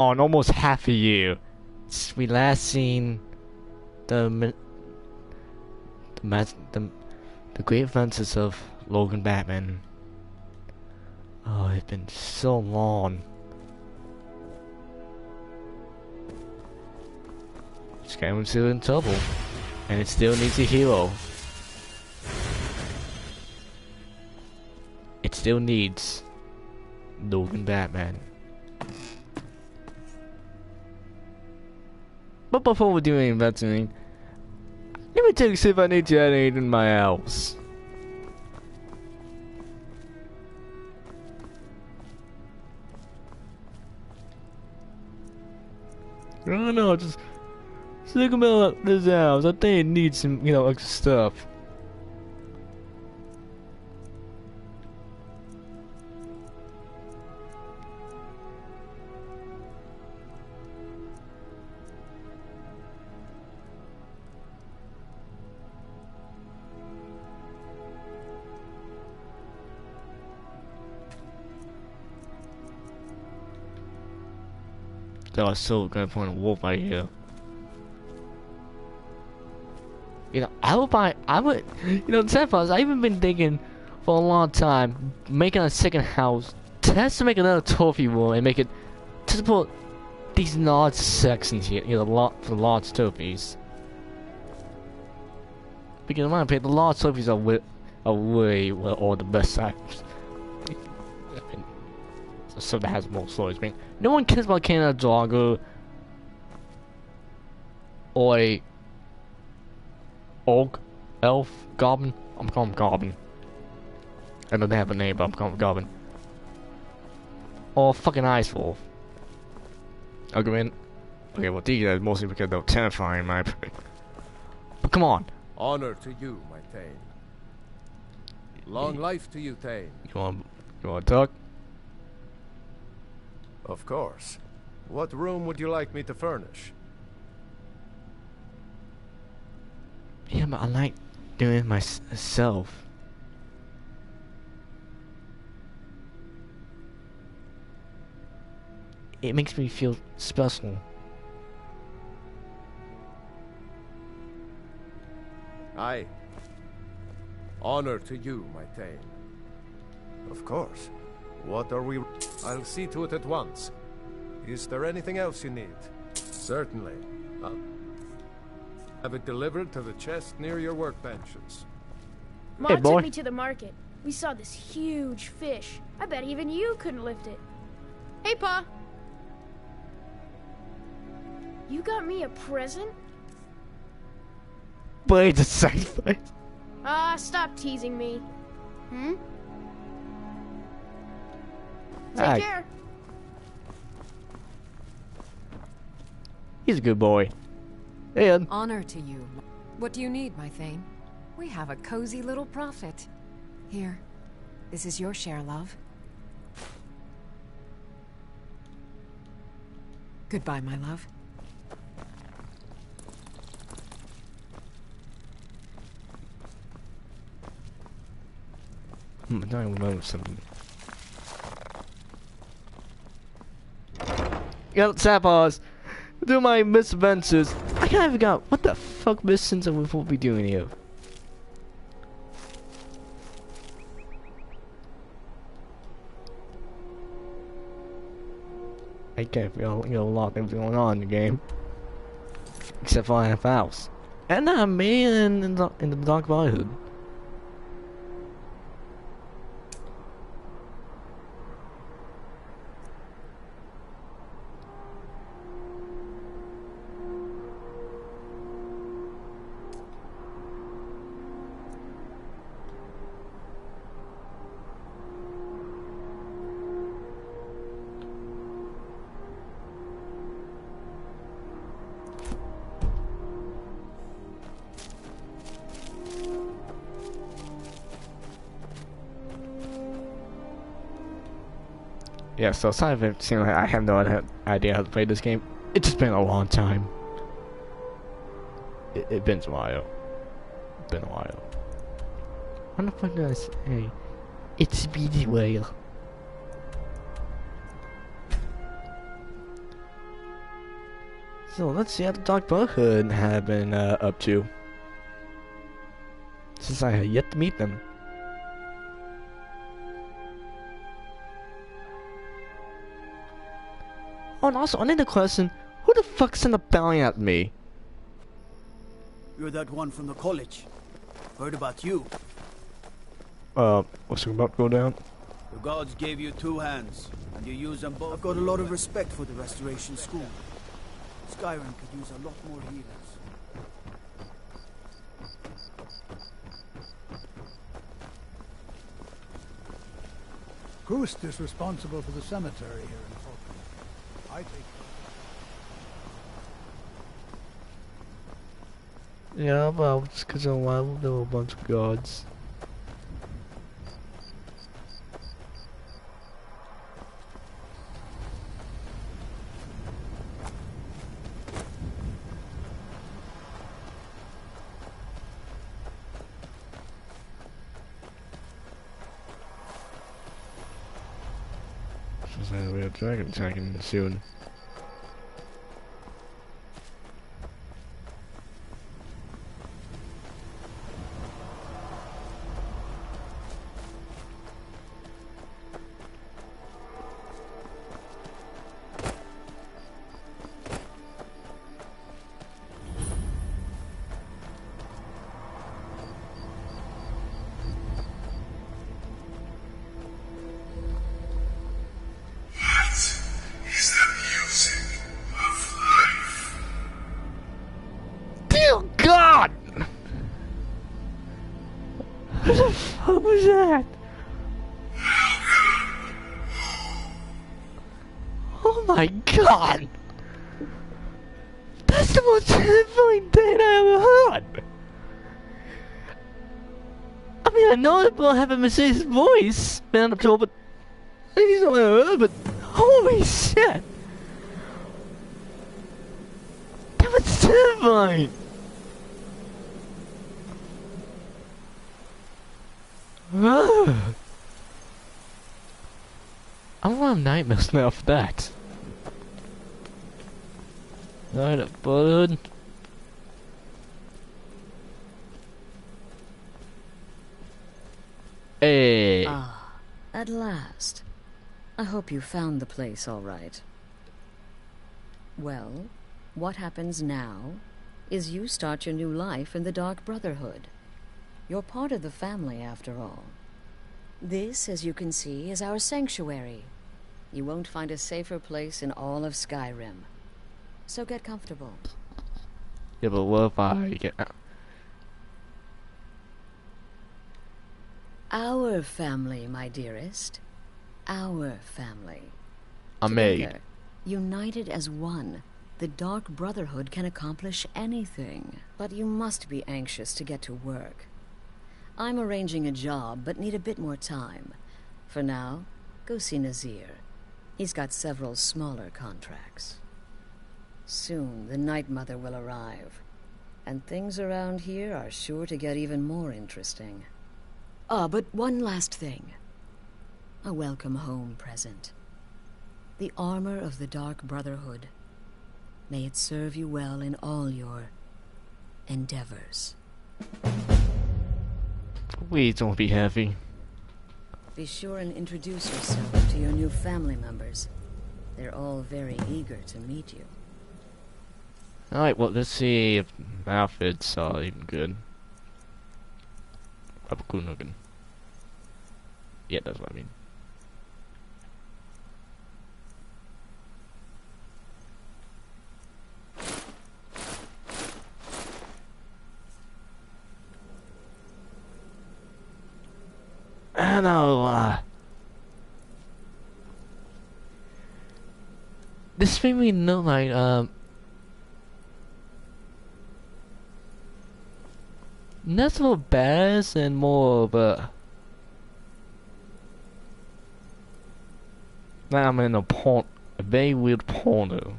on almost half a year. We last seen the great adventures of Logan Batman. Oh, it's been so long. Skyrim's still in trouble, and it still needs a hero. It still needs Logan Batman. But before we do any investing, let me check to see if I need to add anything in my house. I don't know, just think about this house. I think it needs some, extra stuff. I was so gonna find a wolf right here. I would, the sad part is I've even been thinking for a long time, making a second house, just to make another trophy room and make it, to put these large sections here, for large trophies. Because in my opinion, the large trophies are way all the best items. So that has more stories. I mean, no one cares about Canada Jogger or a Orc, Elf, Goblin. I'm calling him Goblin. I know they have a name, but I'm calling him Goblin. Or fucking Ice Wolf. Argument. Okay, well these are mostly because they're terrifying, my. But come on. Honor to you, my Thane. Long life to you, Thane. You want to talk? Of course. What room would you like me to furnish? Yeah, but I like doing it myself. It makes me feel special. Aye. Honor to you, my Thane. Of course. What are we... I'll see to it at once. Is there anything else you need? Certainly. I'll have it delivered to the chest near your workbenches. Hey, Mom boy. took me to the market. We saw this huge fish. I bet even you couldn't lift it. Hey, Pa. You got me a present? Wait a second. Stop teasing me. Hmm? Aye. Take care. He's a good boy. And Honor to you. What do you need, my Thane? We have a cozy little prophet. Here, this is your share, love. Goodbye, my love. I don't remember something. Yep, Sapphires. Do my misadventures. I can't even figure out what the fuck missions are we supposed to be doing here. I can't feel a lot of things going on in the game. Except for I have house. And I'm man in the Dark Brotherhood. Yeah, so aside from it seeming like I have no idea how to play this game, it's just been a long time. It's been a while. It's been a while. What the fuck did I say? It's a busy while. So let's see how the Dark Brotherhood have been up to. Since I have yet to meet them. Oh, and also another question: who the fuck sent a bounty at me? You're that one from the college. Heard about you. What's about to go down? The gods gave you 2 hands, and you use them both. I've got a lot of respect for the Restoration School. Skyrim could use a lot more healers. Kust is responsible for the cemetery here in Falkland. I take... Yeah, well, it's because there were a bunch of gods. We have dragon attacking soon. God! What the fuck was that? Oh my god! That's the most terrifying thing I ever heard! I mean, I know that we'll have a mysterious voice, man, up to, but I think he's not what I heard, but holy shit! That was terrifying! I don't want to nightmares now for that. Alright, bud. Hey. Ah, at last. I hope you found the place all right. Well, what happens now is you start your new life in the Dark Brotherhood. You're part of the family, after all. This, as you can see, is our sanctuary. You won't find a safer place in all of Skyrim. So get comfortable. Yeah, but what if I get... Our family, my dearest. Our family. I'm made. Together, united as one, the Dark Brotherhood can accomplish anything. But you must be anxious to get to work. I'm arranging a job, but need a bit more time. For now, go see Nazir. He's got several smaller contracts. Soon, the Night Mother will arrive. And things around here are sure to get even more interesting. Ah, but one last thing. A welcome home present. The armor of the Dark Brotherhood. May it serve you well in all your endeavors. Please don't be heavy. Be sure and introduce yourself to your new family members. They're all very eager to meet you. Alright, well, let's see if outfits are even good. Cool looking. Yeah, that's what I mean. I know, this made me know, like, less of a badass and more of a... Now I'm in a very weird porno.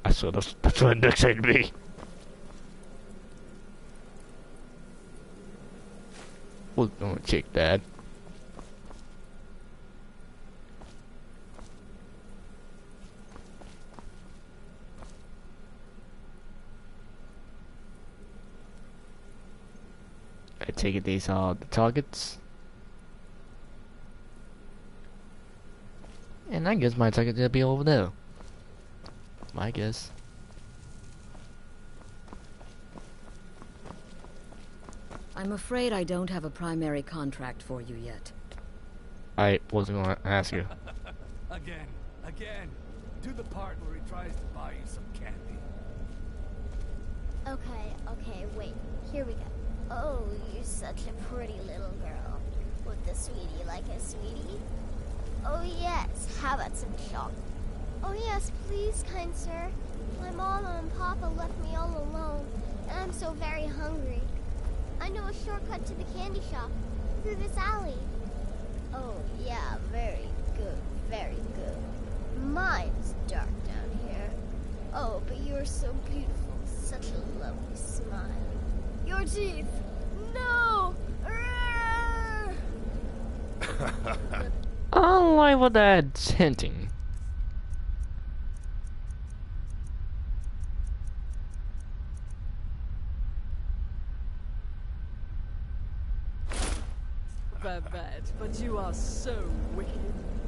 I swear that's what it looks like to me. We're gonna check that. take it these are the targets. And I guess my target will be over there. I guess. I'm afraid I don't have a primary contract for you yet. I wasn't gonna ask you. Again. Do the part where he tries to buy you some candy. Okay, wait. Here we go. Oh, you're such a pretty little girl. With the sweetie like a sweetie? Oh yes, how about some chocolate? Oh yes, please, kind sir. My mama and papa left me all alone, and I'm so very hungry. I know a shortcut to the candy shop, through this alley. Oh yeah, very good, very good. Mine's dark down here. Oh, but you're so beautiful, such a lovely smile. Your teeth! No! I don't like what that's hinting. Babette, but you are so wicked.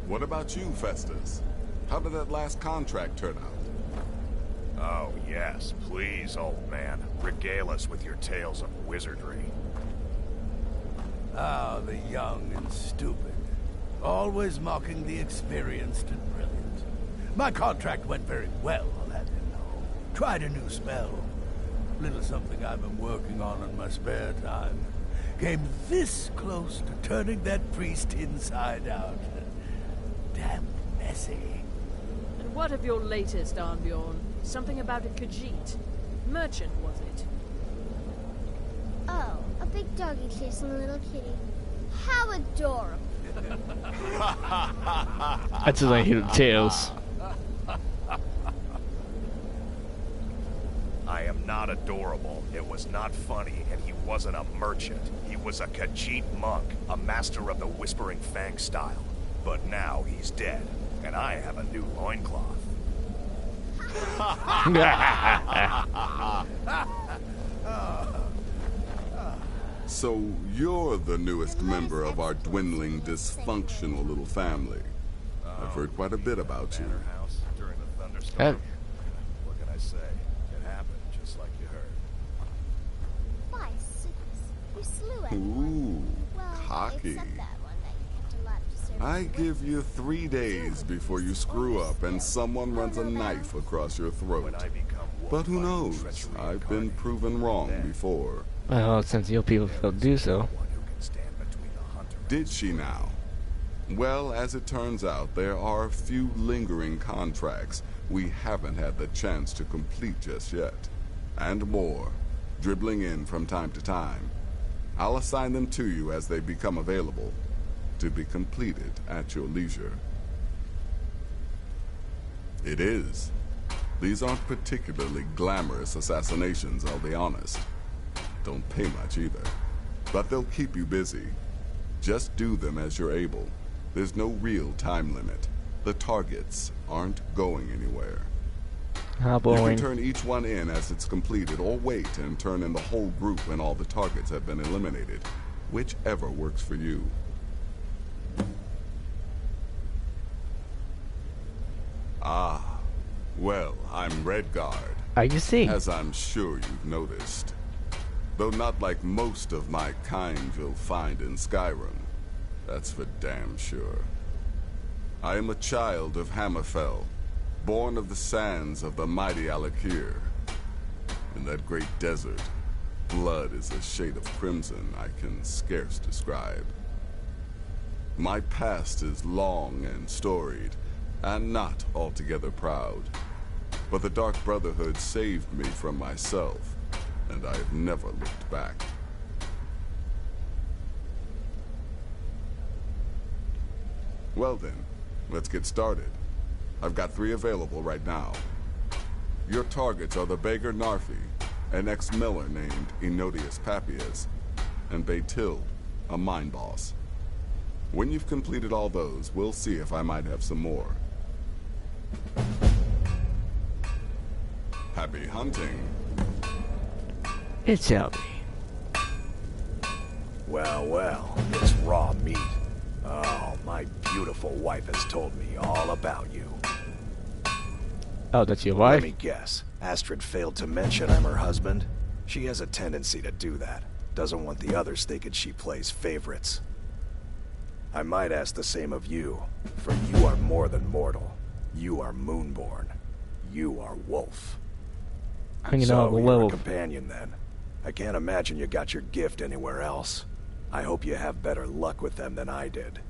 What about you, Festus? How did that last contract turn out? Oh, yes, please, old man. Regale us with your tales of wizardry. Ah, the young and stupid. Always mocking the experienced and brilliant. My contract went very well, I'll have you know. Tried a new spell. Little something I've been working on in my spare time. Came this close to turning that priest inside out. Damn messy. And what of your latest, Arnbjorn? Something about a Khajiit. Merchant, was it? Oh, a big doggy chasing a little kitty. How adorable. I just like hear the tales. I am not adorable. It was not funny, and he wasn't a merchant. He was a Khajiit monk, a master of the Whispering Fang style. But now he's dead, and I have a new loincloth. So you're the newest member of our dwindling, dysfunctional little family. I've heard quite a bit about you. During the thunderstorm. What can I say? It happened just like you heard. Why, Six? You slew everyone. Ooh, Well, cocky. except that one that you kept alive to serve I as a give you 3 days before you screw up and someone runs a knife across your throat. When I become wolf, But who I am knows? treachery I've been incarnate. proven wrong before. Well, since your people will do so. One who can stand between the hunter and Did she now? Well, as it turns out, there are a few lingering contracts we haven't had the chance to complete just yet. And more, dribbling in from time to time. I'll assign them to you as they become available, to be completed at your leisure. It is. These aren't particularly glamorous assassinations, I'll be honest. Don't pay much either. But they'll keep you busy. Just do them as you're able. There's no real time limit. The targets aren't going anywhere. How You boring. can turn each one in as it's completed, or wait and turn in the whole group when all the targets have been eliminated. Whichever works for you. Ah, well, I'm Redguard, Are you see? as I'm sure you've noticed. Though not like most of my kind you'll find in Skyrim. That's for damn sure. I am a child of Hammerfell, born of the sands of the mighty Alakir. In that great desert, blood is a shade of crimson I can scarce describe. My past is long and storied, and not altogether proud. But the Dark Brotherhood saved me from myself, and I have never looked back. Well then, let's get started. I've got 3 available right now. Your targets are the beggar Narfi, an ex-miller named Enodius Papias, and Baytil, a mine boss. When you've completed all those, we'll see if I might have some more. Happy hunting. It's Shelby. Well, well, it's raw meat. Oh, my beautiful wife has told me all about you. Oh, that's your Let wife? me guess. Astrid failed to mention I'm her husband? She has a tendency to do that. Doesn't want the others thinking she plays favorites. I might ask the same of you, for you are more than mortal. You are Moonborn. You are Wolf. Hanging out with a you're a werewolf. companion then. I can't imagine you got your gift anywhere else. I hope you have better luck with them than I did.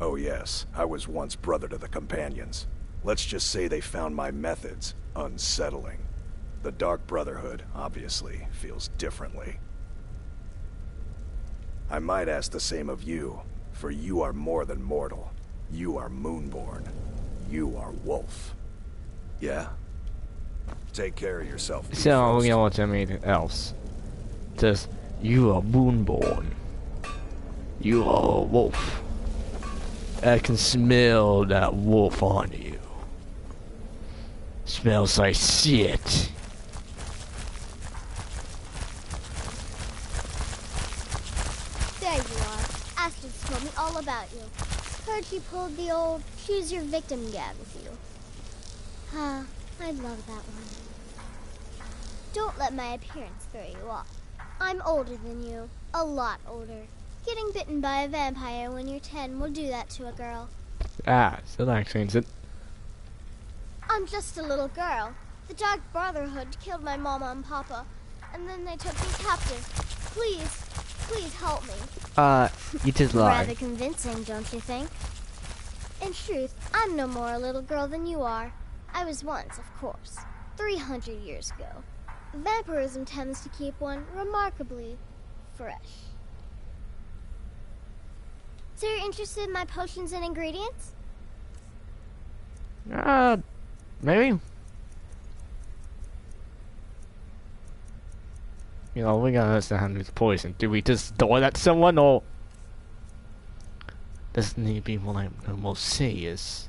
Oh yes, I was once brother to the companions. Let's just say they found my methods unsettling. The Dark Brotherhood, obviously, feels differently. I might ask the same of you, for you are more than mortal. You are Moonborn. You are Wolf. Yeah? Take care of yourself. So, we don't want anything else. Just, you are Moonborn. You are a wolf. I can smell that wolf on you. Smells like shit. There you are. Astrid's told me all about you. Heard she pulled the old choose your victim gag with you. Ah, I love that one. Don't let my appearance throw you off. I'm older than you. A lot older. Getting bitten by a vampire when you're 10 will do that to a girl. Ah, so that explains it. I'm just a little girl. The Dark Brotherhood killed my mama and papa, and then they took me captive. Please, please help me. You just Rather lied. convincing, don't you think? In truth, I'm no more a little girl than you are. I was once, of course, 300 years ago. Vampirism tends to keep one remarkably fresh. So you're interested in my potions and ingredients? Maybe. You know, we gotta understand this poison. Do we just throw that to someone, or does it need to be more like more serious?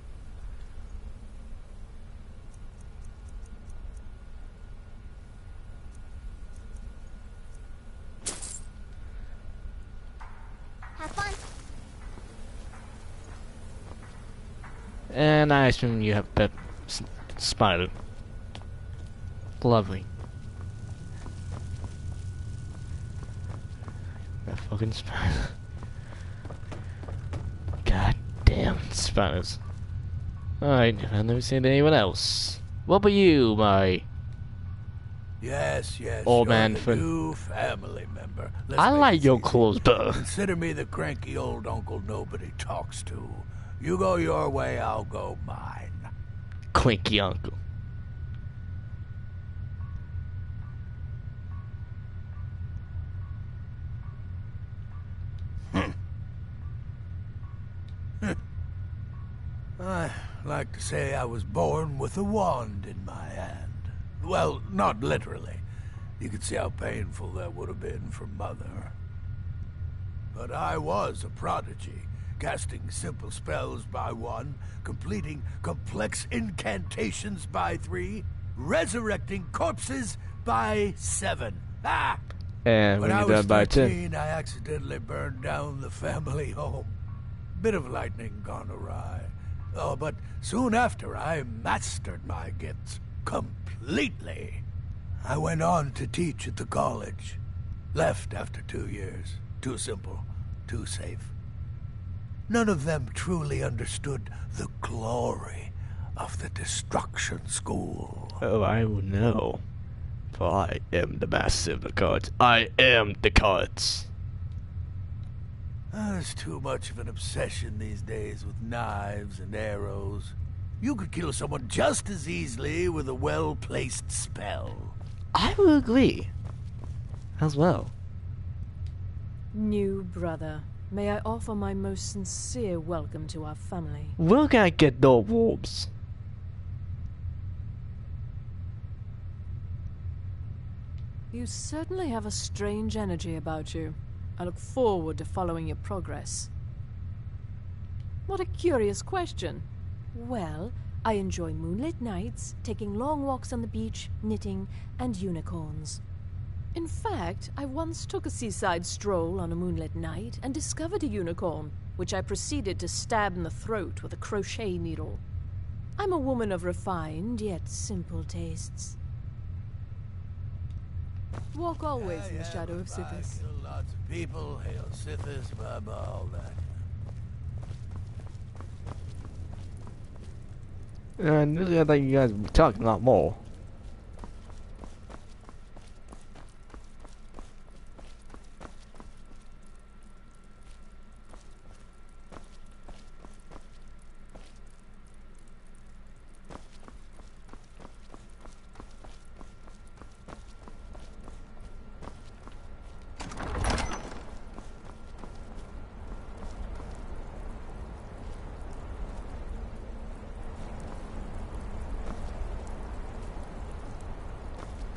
Have fun. And I assume you have pet spider. Lovely. That fucking spider. God damn spiders. Alright, I've never seen anyone else. What about you, my Yes, old you're man the friend? new family member. Let's I make like it your easy. clothes better. Consider me the cranky old uncle nobody talks to. You go your way, I'll go mine. Cranky uncle. I like to say I was born with a wand in my hand. Well, not literally. You could see how painful that would have been for Mother. But I was a prodigy, casting simple spells by 1, completing complex incantations by 3, resurrecting corpses by 7. Ah! And When when I you're was done by 10. 13, I accidentally burned down the family home. Bit of lightning gone awry. Oh, but soon after, I mastered my gifts completely. I went on to teach at the college. Left after 2 years. Too simple, too safe. None of them truly understood the glory of the Destruction School. Oh, I will know. For I am the master of the cards. I am the cards. There's too much of an obsession these days with knives and arrows. You could kill someone just as easily with a well-placed spell. I will agree. As well. New brother, may I offer my most sincere welcome to our family. We're gonna get the wolves. You certainly have a strange energy about you. I look forward to following your progress. What a curious question. Well, I enjoy moonlit nights, taking long walks on the beach, knitting, and unicorns. In fact, I once took a seaside stroll on a moonlit night and discovered a unicorn, which I proceeded to stab in the throat with a crochet needle. I'm a woman of refined yet simple tastes. Walk always in the shadow of Sithis. Kill lots of people, hail Sithis, blah, blah, all that. And I thought you guys were talking a lot more.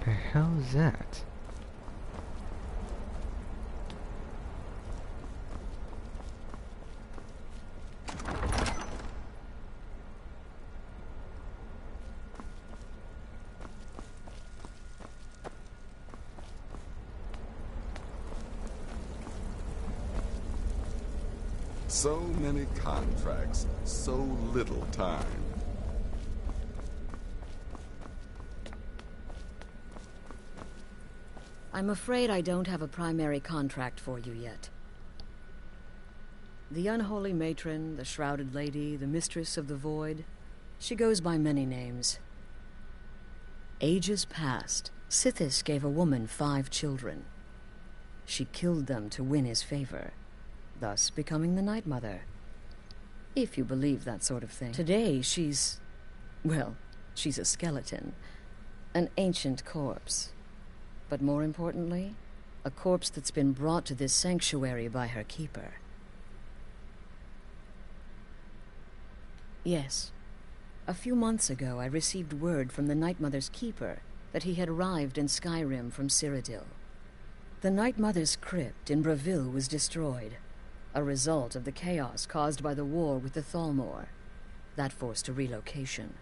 The hell is that? So many contracts, so little time. I'm afraid I don't have a primary contract for you yet. The unholy matron, the shrouded lady, the mistress of the void. She goes by many names. Ages past, Sithis gave a woman 5 children. She killed them to win his favor, thus becoming the Night Mother. If you believe that sort of thing. Today, she's a skeleton. An ancient corpse. But more importantly, a corpse that's been brought to this sanctuary by her keeper. Yes. A few months ago, I received word from the Night Mother's keeper that he had arrived in Skyrim from Cyrodiil. The Night Mother's crypt in Bravil was destroyed, a result of the chaos caused by the war with the Thalmor. That forced a relocation.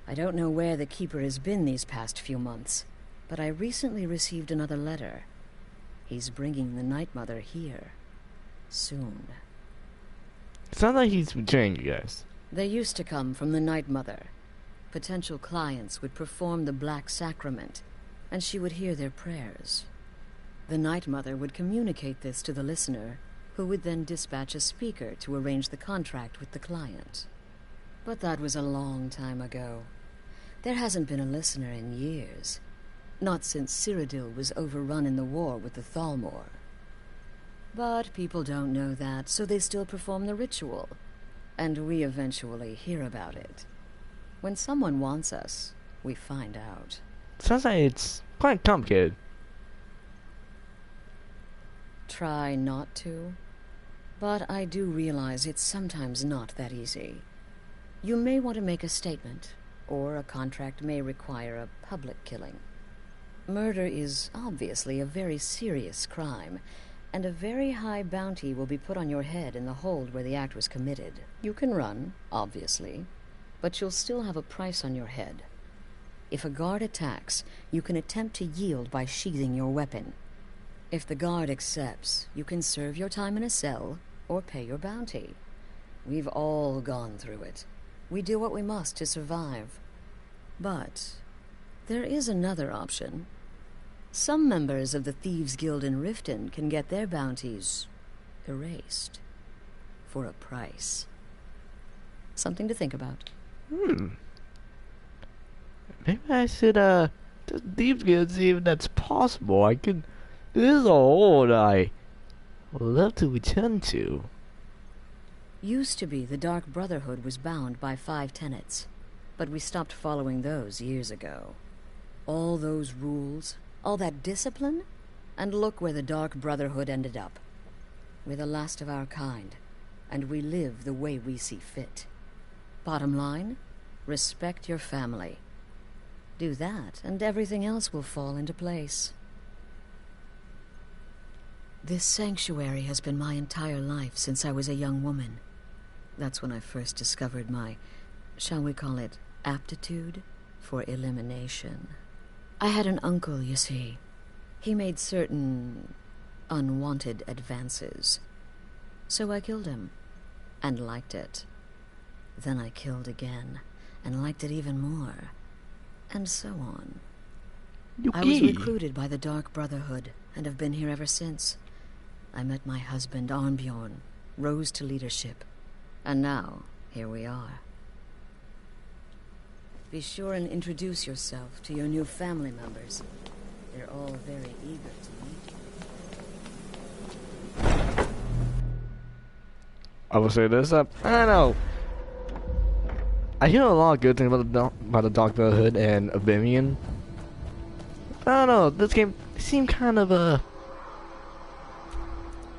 I don't know where the keeper has been these past few months, but I recently received another letter. He's bringing the Night Mother here. Soon. It's not like he's betraying you guys. They used to come from the Night Mother. Potential clients would perform the Black Sacrament, and she would hear their prayers. The Night Mother would communicate this to the listener, who would then dispatch a speaker to arrange the contract with the client. But that was a long time ago. There hasn't been a listener in years. Not since Cyrodiil was overrun in the war with the Thalmor. But people don't know that, so they still perform the ritual. And we eventually hear about it. When someone wants us, we find out. Sounds like it's quite complicated. Try not to. But I do realize it's sometimes not that easy. You may want to make a statement, or a contract may require a public killing. Murder is obviously a very serious crime, and a very high bounty will be put on your head in the hold where the act was committed. You can run, obviously, but you'll still have a price on your head. If a guard attacks, you can attempt to yield by sheathing your weapon. If the guard accepts, you can serve your time in a cell or pay your bounty. We've all gone through it. We do what we must to survive. But there is another option. Some members of the Thieves' Guild in Riften can get their bounties erased for a price. Something to think about. Maybe I should, just Thieves Guild, see if that's possible. This is a hold I would love to return to. Used to be the Dark Brotherhood was bound by 5 tenets, but we stopped following those years ago. All those rules, all that discipline, and look where the Dark Brotherhood ended up. We're the last of our kind, and we live the way we see fit. Bottom line, respect your family. Do that, and everything else will fall into place. This sanctuary has been my entire life since I was a young woman. That's when I first discovered my, shall we call it, aptitude for elimination. I had an uncle, you see. He made certain unwanted advances. So I killed him, and liked it. Then I killed again, and liked it even more, and so on. I was recruited by the Dark Brotherhood, and have been here ever since. I met my husband, Arnbjorn, rose to leadership, and now, here we are. Be sure and introduce yourself to your new family members. They're all very eager to meet you. I will say this up. I don't know. I hear a lot of good things about the Dark Brotherhood and Oblivion. I don't know. This game seemed kind of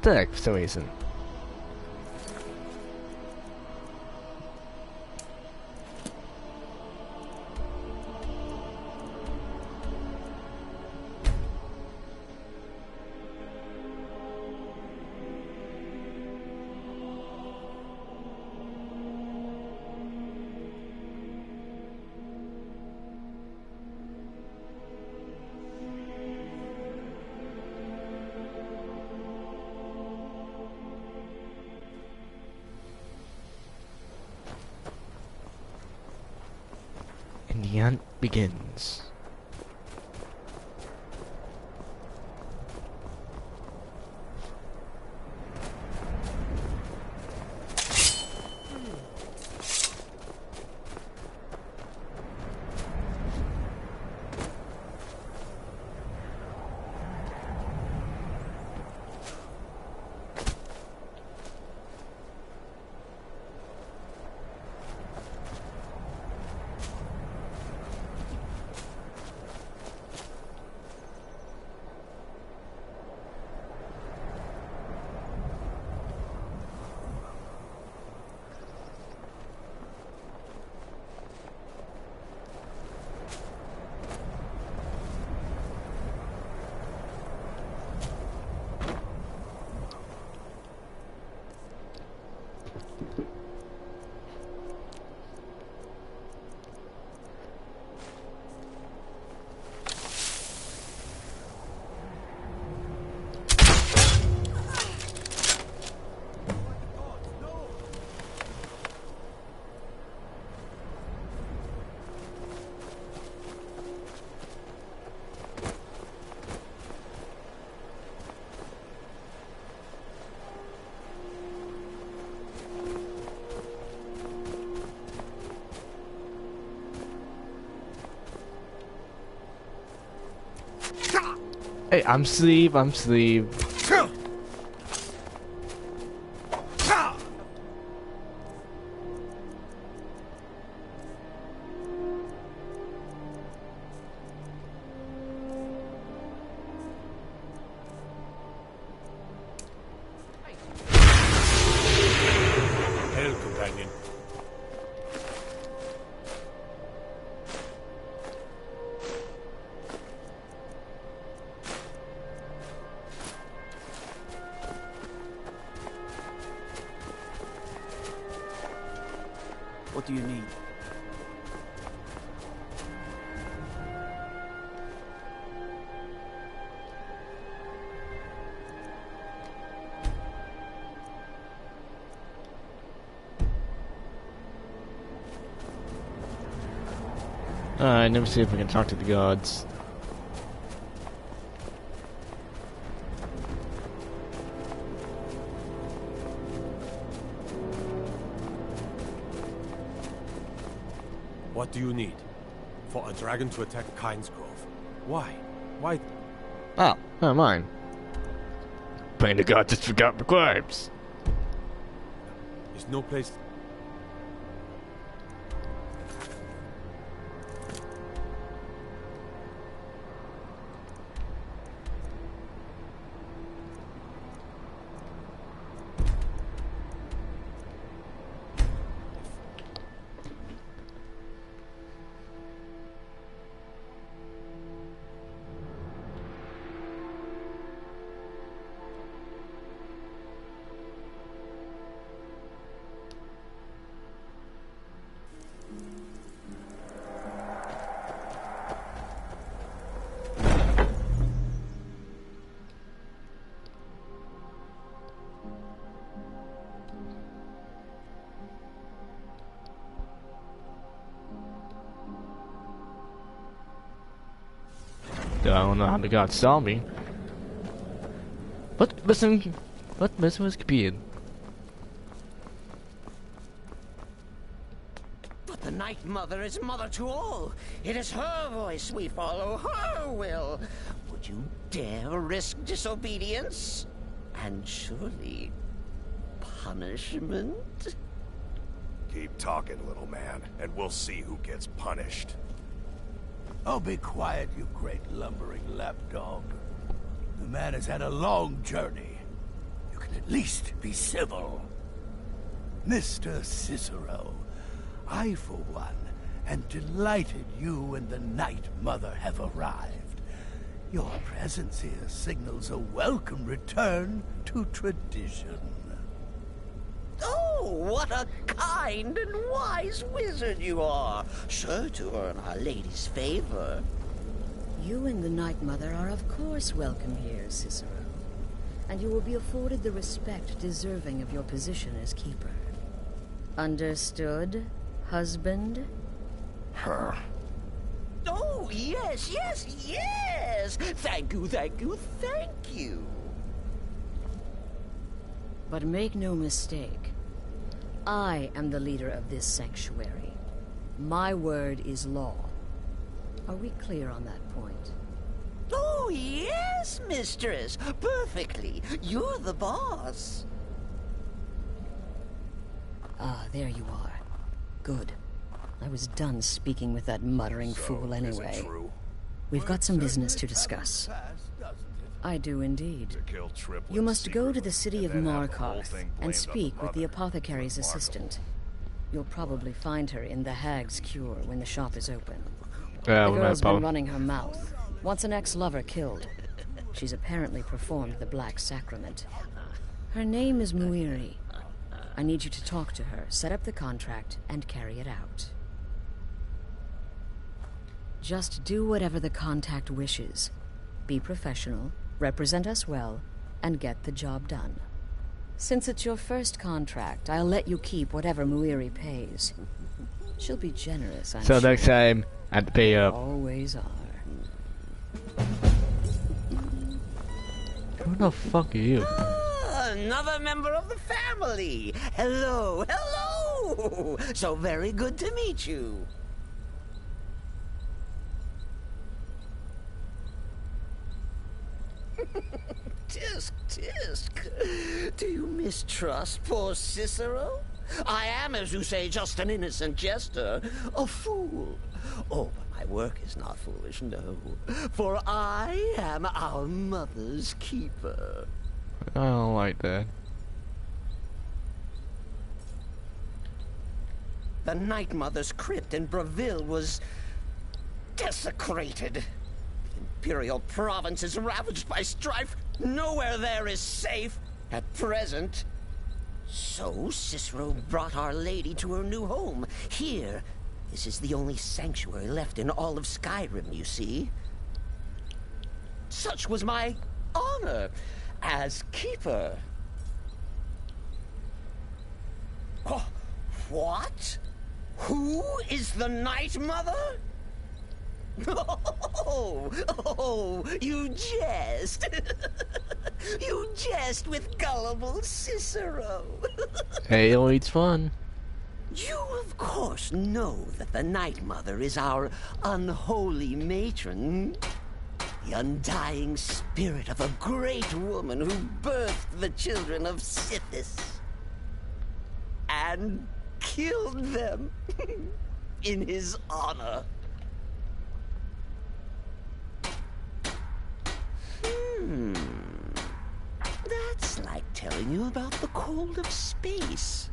thick for some reason. And the hunt begins. Hey, I'm sleeve. Hail, companion. What do you need? Alright, never see if we can talk to the gods. What do you need? For a dragon to attack Kyne's Grove? Why? Why? Oh, never mind. Praying to God just forgot the crimes. There's no place. I don't know how the gods saw me. What missing was kapiert. But the Night Mother is mother to all. It is her voice we follow, her will. Would you dare risk disobedience? And surely punishment? Keep talking, little man, and we'll see who gets punished. Oh, be quiet, you great lumbering lapdog. The man has had a long journey. You can at least be civil. Mr. Cicero, I, for one, am delighted you and the Night Mother have arrived. Your presence here signals a welcome return to tradition. Oh, what a kind and wise wizard you are, sure to earn Our Lady's favor. You and the Night Mother are of course welcome here, Cicero. And you will be afforded the respect deserving of your position as keeper. Understood, husband? Her. Oh, yes, yes, yes! Thank you, thank you, thank you! But make no mistake, I am the leader of this sanctuary. My word is law. Are we clear on that point? Oh, yes, mistress. Perfectly. You're the boss. Ah, there you are. Good. I was done speaking with that muttering fool anyway. We've got some business to discuss. I do indeed. You must go to the city of Markarth and speak with the apothecary's assistant. You'll probably find her in the Hag's Cure when the shop is open. The girl's been running her mouth. Wants an ex-lover killed. She's apparently performed the Black Sacrament. Her name is Muiri. I need you to talk to her, set up the contract, and carry it out. Just do whatever the contact wishes. Be professional, represent us well, and get the job done. Since it's your first contract, I'll let you keep whatever Muiri pays. She'll be generous, I'm So sure. next time, I have to pay up. Always are. Who the fuck are you? Another member of the family. Hello, hello. So very good to meet you. Tisk, tisk. Do you mistrust poor Cicero? I am, as you say, just an innocent jester. A fool. Oh, but my work is not foolish, no. For I am our mother's keeper. I don't like that. The Night Mother's crypt in Breville was desecrated. The Imperial province is ravaged by strife. Nowhere there is safe at present. So Cicero brought Our Lady to her new home. Here, this is the only sanctuary left in all of Skyrim, you see. Such was my honor as keeper. Oh, what? Who is the Night Mother? Oh, you jest. You jest with gullible Cicero. Hey, it's fun. You, of course, know that the Night Mother is our unholy matron. The undying spirit of a great woman who birthed the children of Sithis. And killed them in his honor. That's like telling you about the cold of space,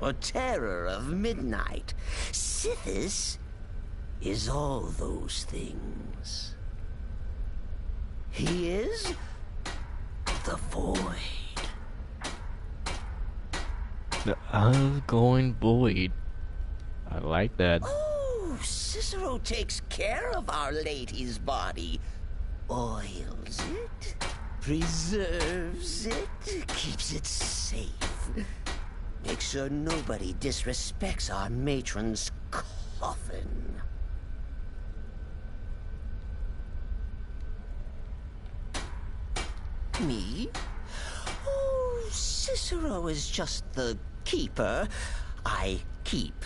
or terror of midnight. Sithis is all those things. He is the void. The outgoing void. I like that. Oh, Cicero takes care of Our Lady's body. Oils it, preserves it, keeps it safe. Makes sure nobody disrespects our matron's coffin. Me? Oh, Cicero is just the keeper. I keep.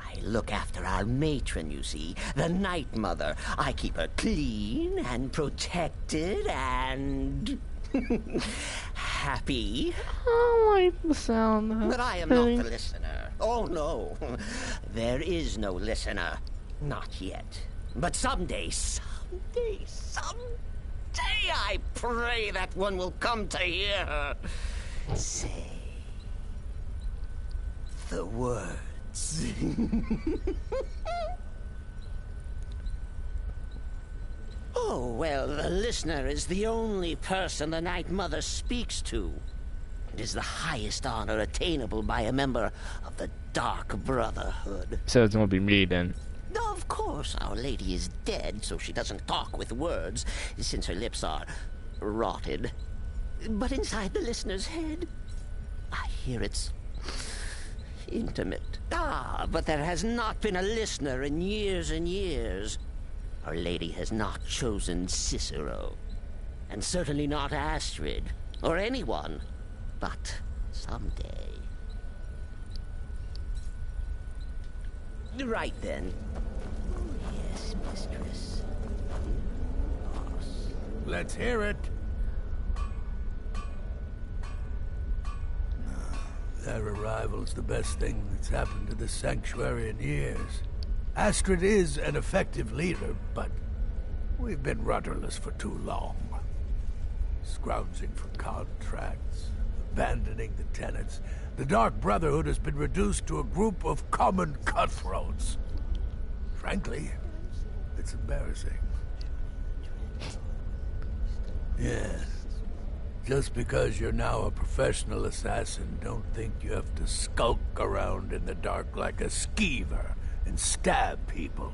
I look after our matron, you see, the Night Mother. I keep her clean and protected and happy. I like the sound of But I am not the listener. Oh, no. There is no listener. Not yet. But someday, I pray that one will come to hear her say the words. Oh, well, the listener is the only person the Night Mother speaks to. It is the highest honor attainable by a member of the Dark Brotherhood. So it's gonna be me then. Of course, Our Lady is dead, so she doesn't talk with words, since her lips are rotted. But inside the listener's head, I hear it's intimate. Ah, but there has not been a listener in years and years. Our Lady has not chosen Cicero, and certainly not Astrid, or anyone. But someday. Right then. Oh, yes, mistress. Boss. Let's hear it. Their arrival's the best thing that's happened to the Sanctuary in years. Astrid is an effective leader, but we've been rudderless for too long. Scrounging for contracts, abandoning the tenants. The Dark Brotherhood has been reduced to a group of common cutthroats. Frankly, it's embarrassing. Yes. Just because you're now a professional assassin, don't think you have to skulk around in the dark like a skeever and stab people.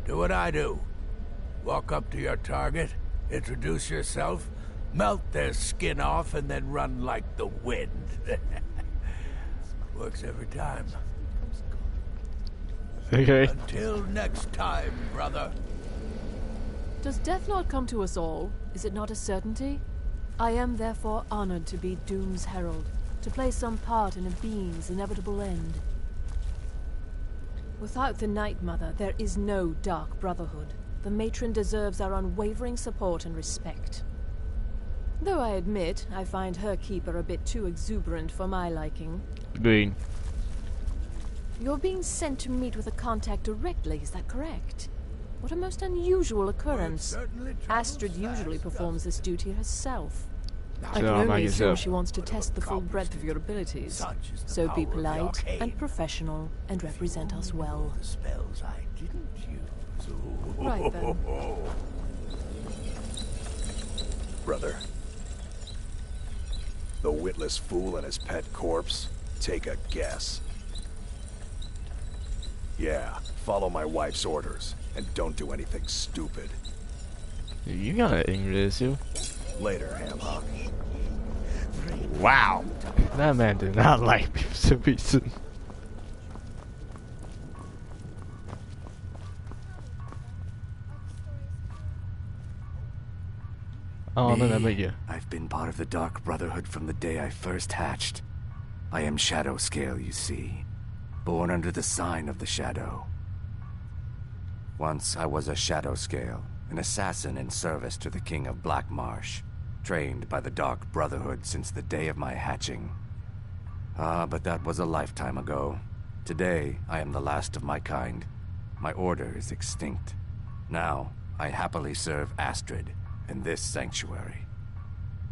Do what I do. Walk up to your target, introduce yourself, melt their skin off, and then run like the wind. Works every time. Okay. Until next time, brother. Does death not come to us all? Is it not a certainty? I am therefore honored to be Doom's herald, to play some part in a being's inevitable end. Without the Night Mother, there is no Dark Brotherhood. The matron deserves our unwavering support and respect. Though I admit, I find her keeper a bit too exuberant for my liking. Green. You're being sent to meet with a contact directly, is that correct? What a most unusual occurrence. Astrid usually performs this duty herself. I can only assume she wants to test the full breadth of your abilities. So be polite and professional and represent us well. The spells I didn't use. Right then. Brother. The witless fool and his pet corpse? Take a guess. Yeah, follow my wife's orders, and don't do anything stupid. You got it, English, too. Later, Ham-Hock. Wow. That man did not like P47. Oh, no, that made you. I've been part of the Dark Brotherhood from the day I first hatched. I am Shadow Scale, you see. Born under the sign of the Shadow. Once I was a Shadow Scale, an assassin in service to the King of Black Marsh, trained by the Dark Brotherhood since the day of my hatching. Ah, but that was a lifetime ago. Today, I am the last of my kind. My order is extinct. Now, I happily serve Astrid in this sanctuary.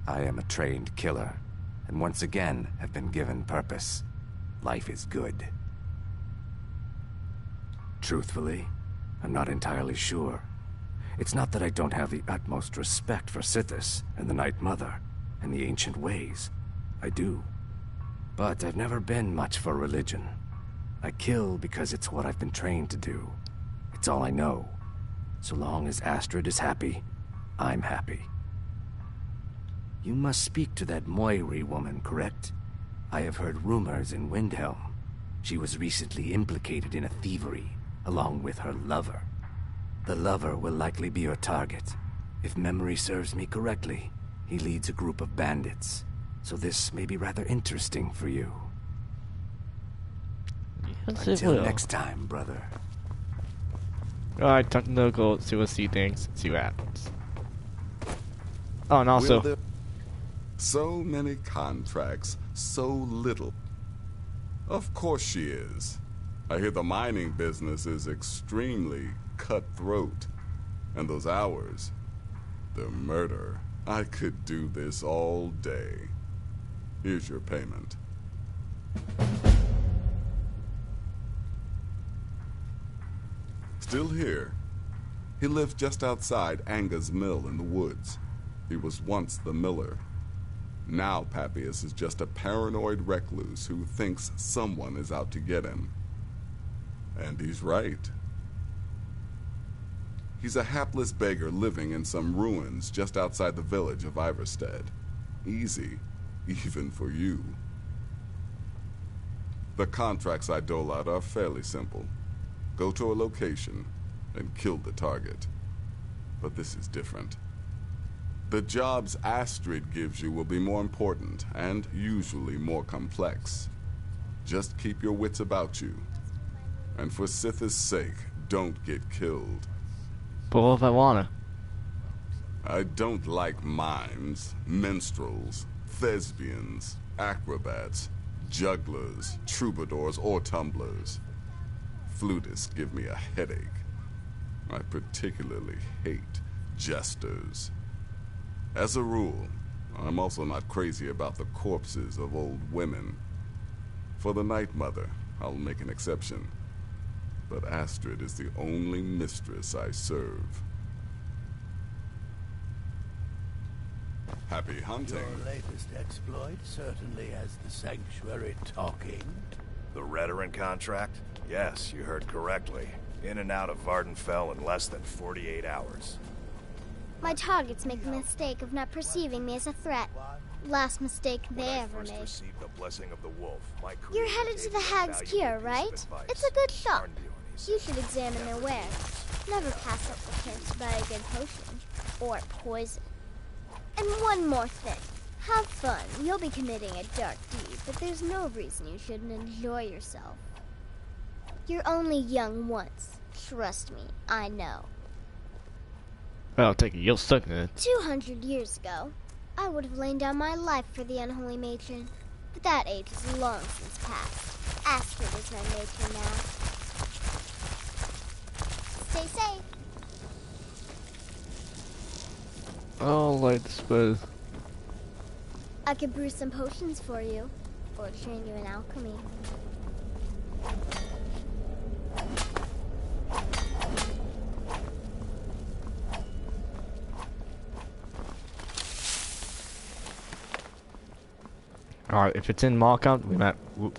I am a trained killer, and once again have been given purpose. Life is good. Truthfully, I'm not entirely sure. It's not that I don't have the utmost respect for Sithis and the Night Mother and the ancient ways. I do. But I've never been much for religion. I kill because it's what I've been trained to do. It's all I know. So long as Astrid is happy, I'm happy. You must speak to that Moiri woman, correct? I have heard rumors in Windhelm. She was recently implicated in a thievery, along with her lover. The lover will likely be your target. If memory serves me correctly, He leads a group of bandits, so this may be rather interesting for you. Yes, it Until will. next time, brother. Alright, talk to the local, see what he thinks, see what happens. Oh, and also... Will there... So many contracts, so little. Of course she is. I hear the mining business is extremely cutthroat. And those hours, the murder. I could do this all day. Here's your payment. Still here. He lived just outside Anga's mill in the woods. He was once the miller. Now Papias is just a paranoid recluse who thinks someone is out to get him. And he's right. He's a hapless beggar living in some ruins just outside the village of Iverstead. Easy, even for you. The contracts I dole out are fairly simple. Go to a location and kill the target. But this is different. The jobs Astrid gives you will be more important and usually more complex. Just keep your wits about you. And for Sith's sake, don't get killed. But what if I wanna? I don't like mimes, minstrels, thespians, acrobats, jugglers, troubadours, or tumblers. Flutists give me a headache. I particularly hate jesters. As a rule, I'm also not crazy about the corpses of old women. For the Night Mother, I'll make an exception. But Astrid is the only mistress I serve. Happy hunting. Your latest exploit certainly has the sanctuary talking. The Redoran contract? Yes, you heard correctly. In and out of Vardenfell in less than 48 hours. My targets make the mistake of not perceiving me as a threat. Last mistake they ever made. Received the blessing of the wolf, my You're headed to the Hag's Cure, right? It's a good shop. You should examine their wares. Never pass up the chance to buy a good potion. Or poison. And one more thing. Have fun. You'll be committing a dark deed, but there's no reason you shouldn't enjoy yourself. You're only young once. Trust me, I know. I'll take it, you'll suck in it. 200 years ago, I would have lain down my life for the unholy matron. But that age is long since past. Astrid is my matron now. Stay safe. Oh, like this was. I could brew some potions for you, or train you in alchemy. Alright, if it's in Markout,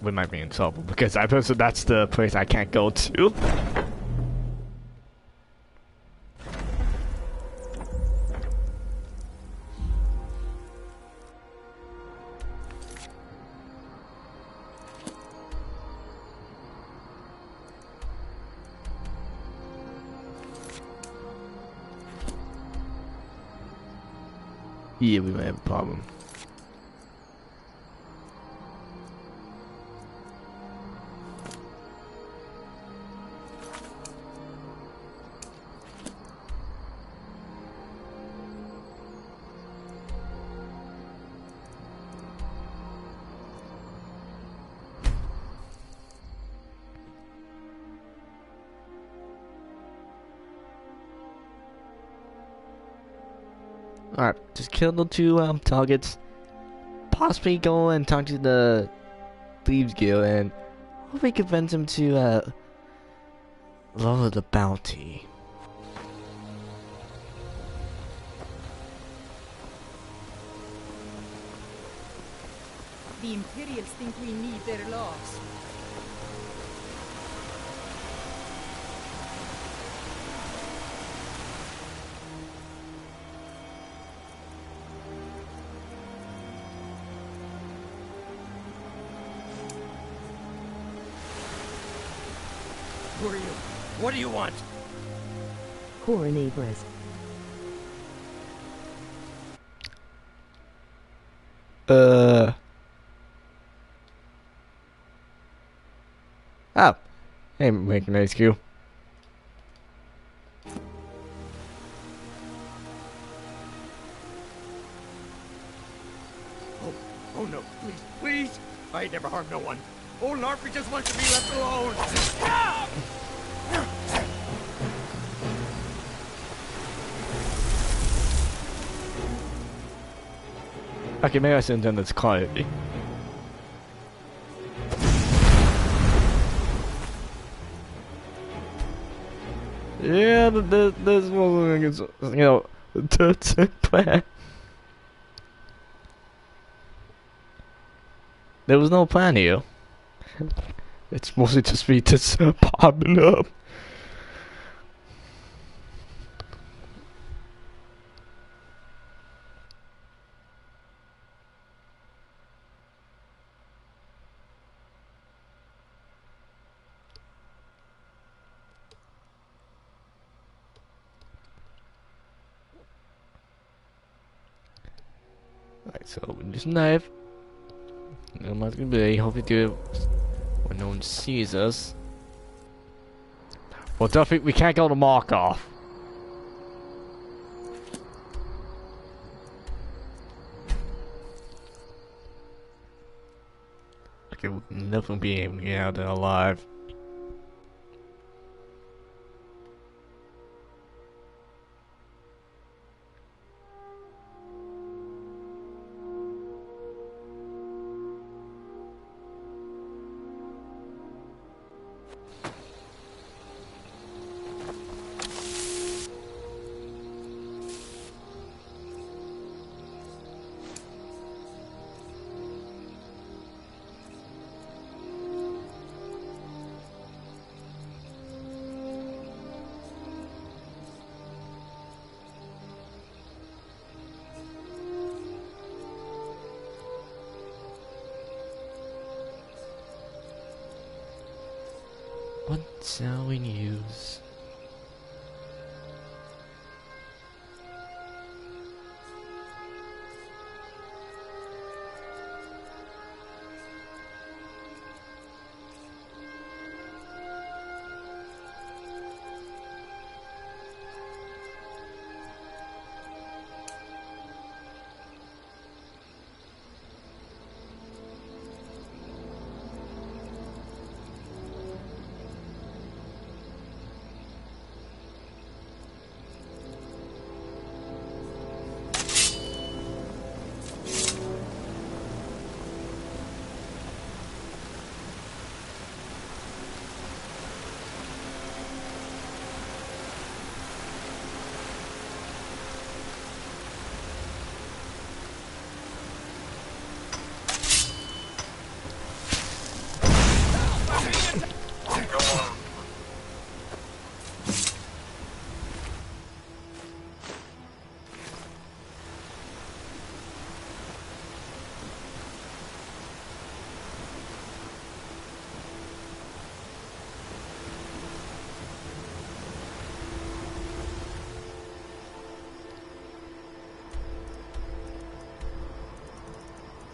we might be in trouble because I posted that's the place I can't go to. Yeah, we might have a problem. Alright, just kill the two targets. Possibly go and talk to the Thieves Guild and hopefully convince him to lower the bounty. The Imperials think we need their laws. Who are you? What do you want? Poor neighbors. Oh. Hey, making HQ. Oh no, please, please! I ain't never harmed no one. Old Larpy just wants to be left alone. Okay, maybe I shouldn't have done this quietly. Yeah, this wasn't, you know, the plan. There was no plan here. It's mostly just me just popping up. Alright, so we just knife. No one's gonna be. Hopefully do it when no one sees us. Well, Duffy, we can't go to Markov. Okay, we'll never be able to get out there alive. What shall we use?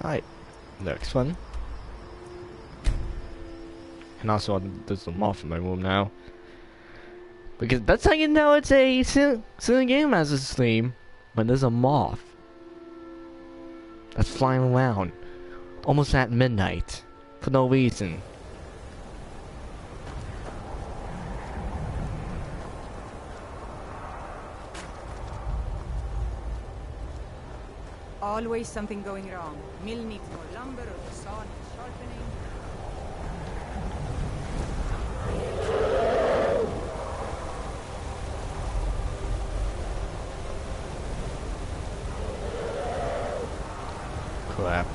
Alright, next one. And also, there's a moth in my room now. Because that's how you know it's a silly game as a stream. When there's a moth that's flying around almost at midnight for no reason. Always something going wrong. Mill needs more lumber, or the saw needs sharpening. Crap.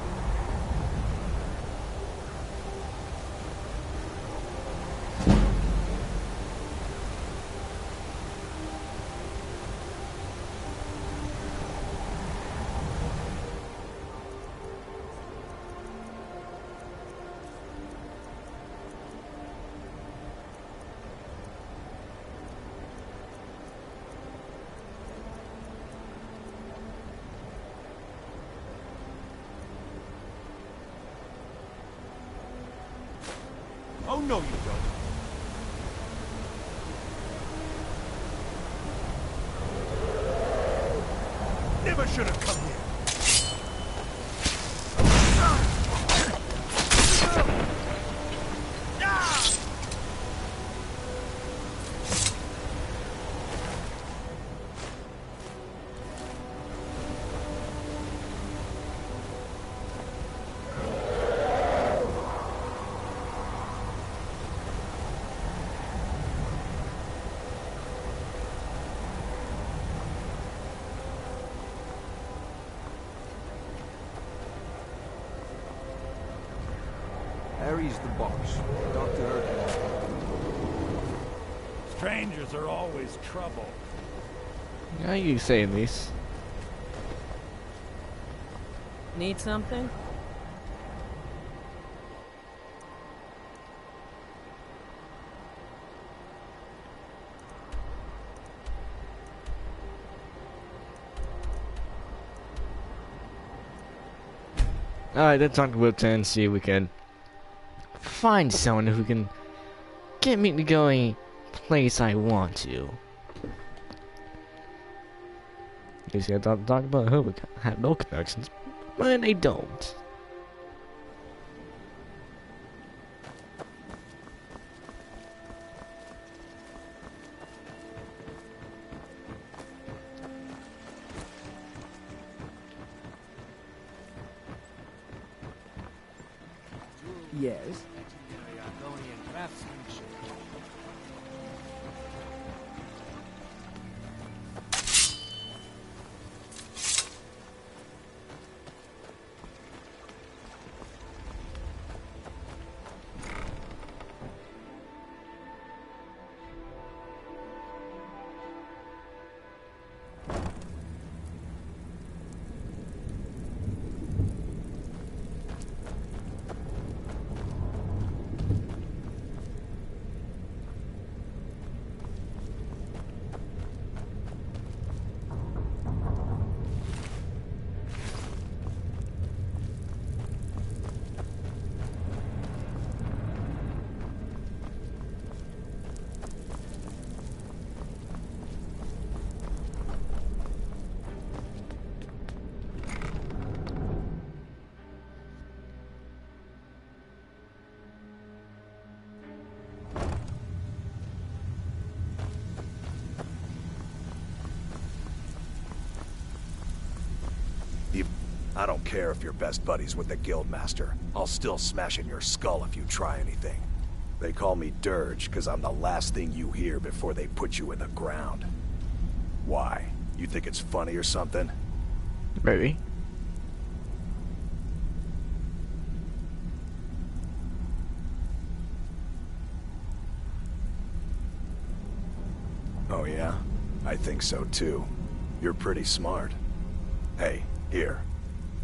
know you don't. Never should have come here. Harry's the boss. Dr. Erkin. Strangers are always trouble. How are you saying this? Need something? Alright, let's talk about 10 and see if we can find someone who can get me to go any place I want to. You see, I talk about who we have no connections, but they don't. Yes. I don't care if you're best buddies with the Guildmaster. I'll still smash in your skull if you try anything. They call me Dirge because I'm the last thing you hear before they put you in the ground. Why? You think it's funny or something? Maybe. Oh yeah? I think so too. You're pretty smart. Hey, here.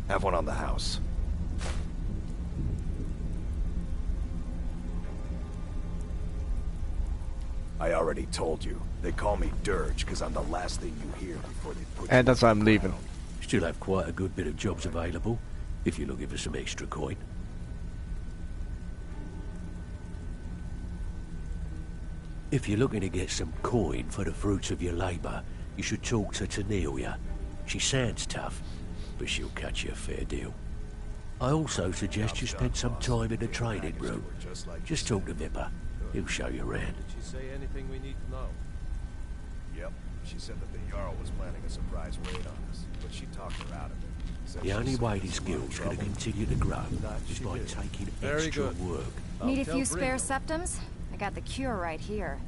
Have one on the house. I already told you. They call me Dirge because I'm the last thing you hear before they put you. And that's why I'm leaving. Still have quite a good bit of jobs available, if you're looking for some extra coin. If you're looking to get some coin for the fruits of your labour, you should talk to Tanelia. She sounds tough, but she'll catch you a fair deal. I also suggest you spend some time in the training room. Just talk to Vipper. He'll show you around. Did she say anything we need to know? Yep. She said that the Jarl was planning a surprise raid on us, but she talked her out of it. Said The only way this guild's going to continue to grow is by taking extra work. Need a few spare septums? I got the cure right here.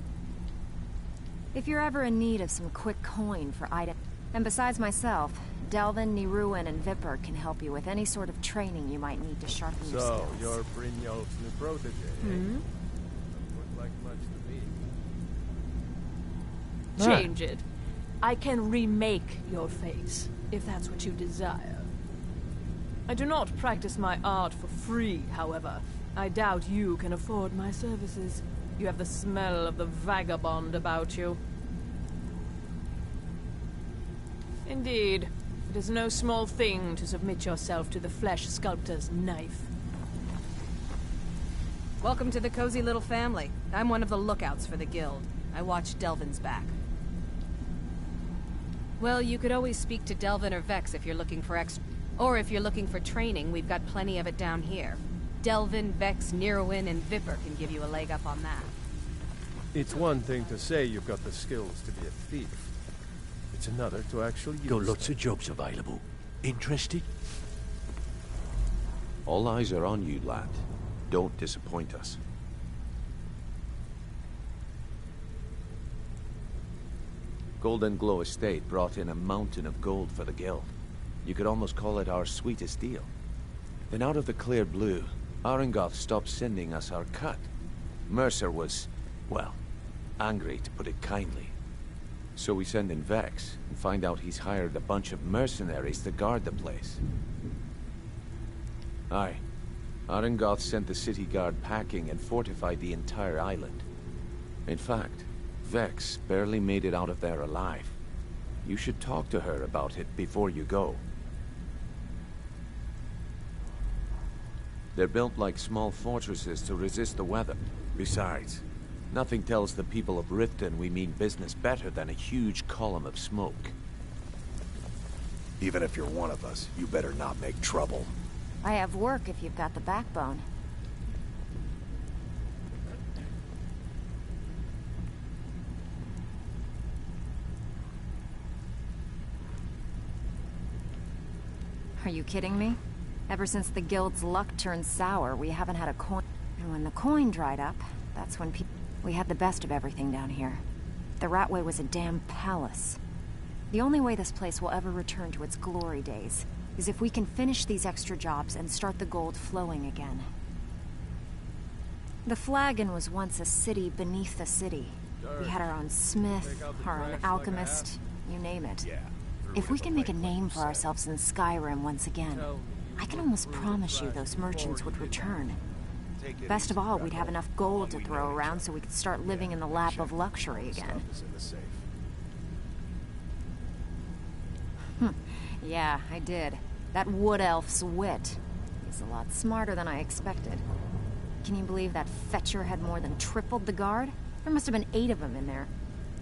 If you're ever in need of some quick coin for items... And besides myself, Delvin, Niruin, and Vipper can help you with any sort of training you might need to sharpen your skills. So, you're Brynjolf's new protege, Hmm? Look like much to me. Change it. I can remake your face, if that's what you desire. I do not practice my art for free, however. I doubt you can afford my services. You have the smell of the vagabond about you. Indeed, it is no small thing to submit yourself to the flesh sculptor's knife. Welcome to the cozy little family. I'm one of the lookouts for the guild. I watch Delvin's back. Well, you could always speak to Delvin or Vex if you're looking for or if you're looking for training, we've got plenty of it down here. Delvin, Vex, Nirwin, and Vipper can give you a leg up on that. It's one thing to say you've got the skills to be a thief. It's another to actually use Got lots them. of jobs available. Interested? All eyes are on you, lad. Don't disappoint us. Golden Glow Estate brought in a mountain of gold for the guild. You could almost call it our sweetest deal. Then out of the clear blue, Arengoth stopped sending us our cut. Mercer was, well, angry to put it kindly. So we send in Vex and find out he's hired a bunch of mercenaries to guard the place. Aye. Arengoth sent the city guard packing and fortified the entire island. In fact, Vex barely made it out of there alive. You should talk to her about it before you go. They're built like small fortresses to resist the weather. Besides, nothing tells the people of Riften we mean business better than a huge column of smoke. Even if you're one of us, you better not make trouble. I have work if you've got the backbone. Are you kidding me? Ever since the guild's luck turned sour, we haven't had a coin. And when the coin dried up, that's when we had the best of everything down here. The Ratway was a damn palace. The only way this place will ever return to its glory days is if we can finish these extra jobs and start the gold flowing again. The Flagon was once a city beneath a city. We had our own smith, our own alchemist, you name it. If we can make a name for ourselves in Skyrim once again, I can almost promise you those merchants would return. Best of all, we'd have enough gold to throw around so we could start living in the lap of luxury again. Yeah, I did. That wood elf's wit. He's a lot smarter than I expected. Can you believe that fetcher had more than tripled the guard? There must have been 8 of them in there.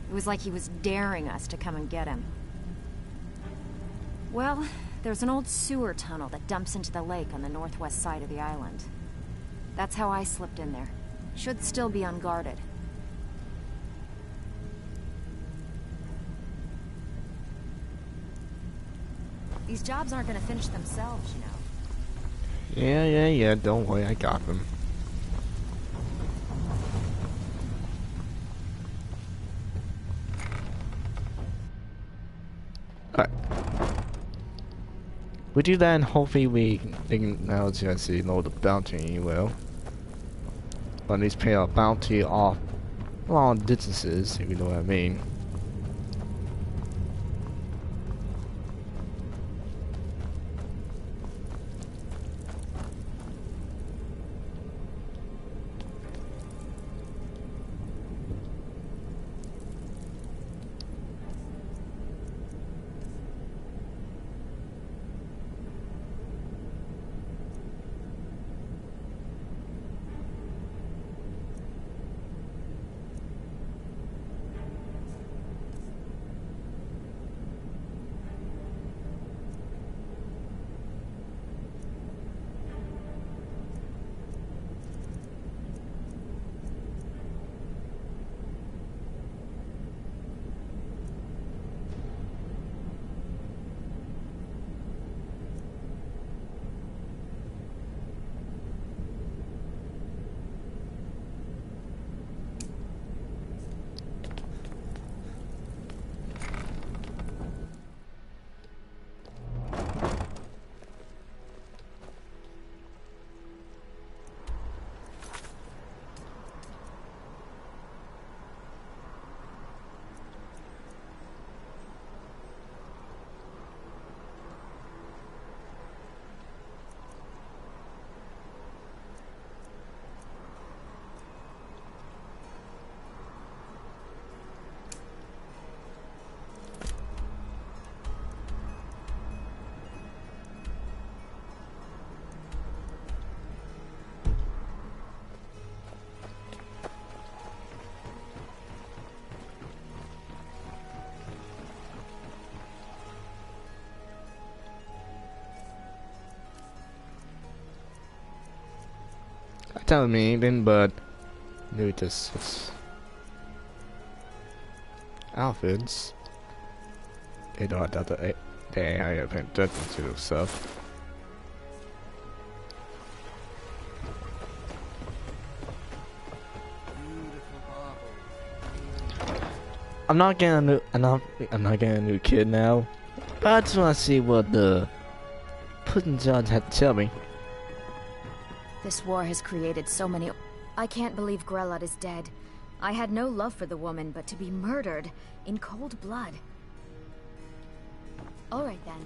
It was like he was daring us to come and get him. Well, there's an old sewer tunnel that dumps into the lake on the northwest side of the island. That's how I slipped in there. Should still be unguarded. These jobs aren't gonna finish themselves, you know. Yeah, don't worry, I got them. Alright. We do that and hopefully we can now just see load the bounty well. Or at least pay our bounty off long distances, if you know what I mean. telling me anything, but maybe just outfits. They don't have the AI have been attention to stuff. I'm not getting a new I'm not getting a new kid now. But I just wanna see what the prison judge had to tell me. This war has created so many... I can't believe Grelot is dead. I had no love for the woman, but to be murdered in cold blood. All right then.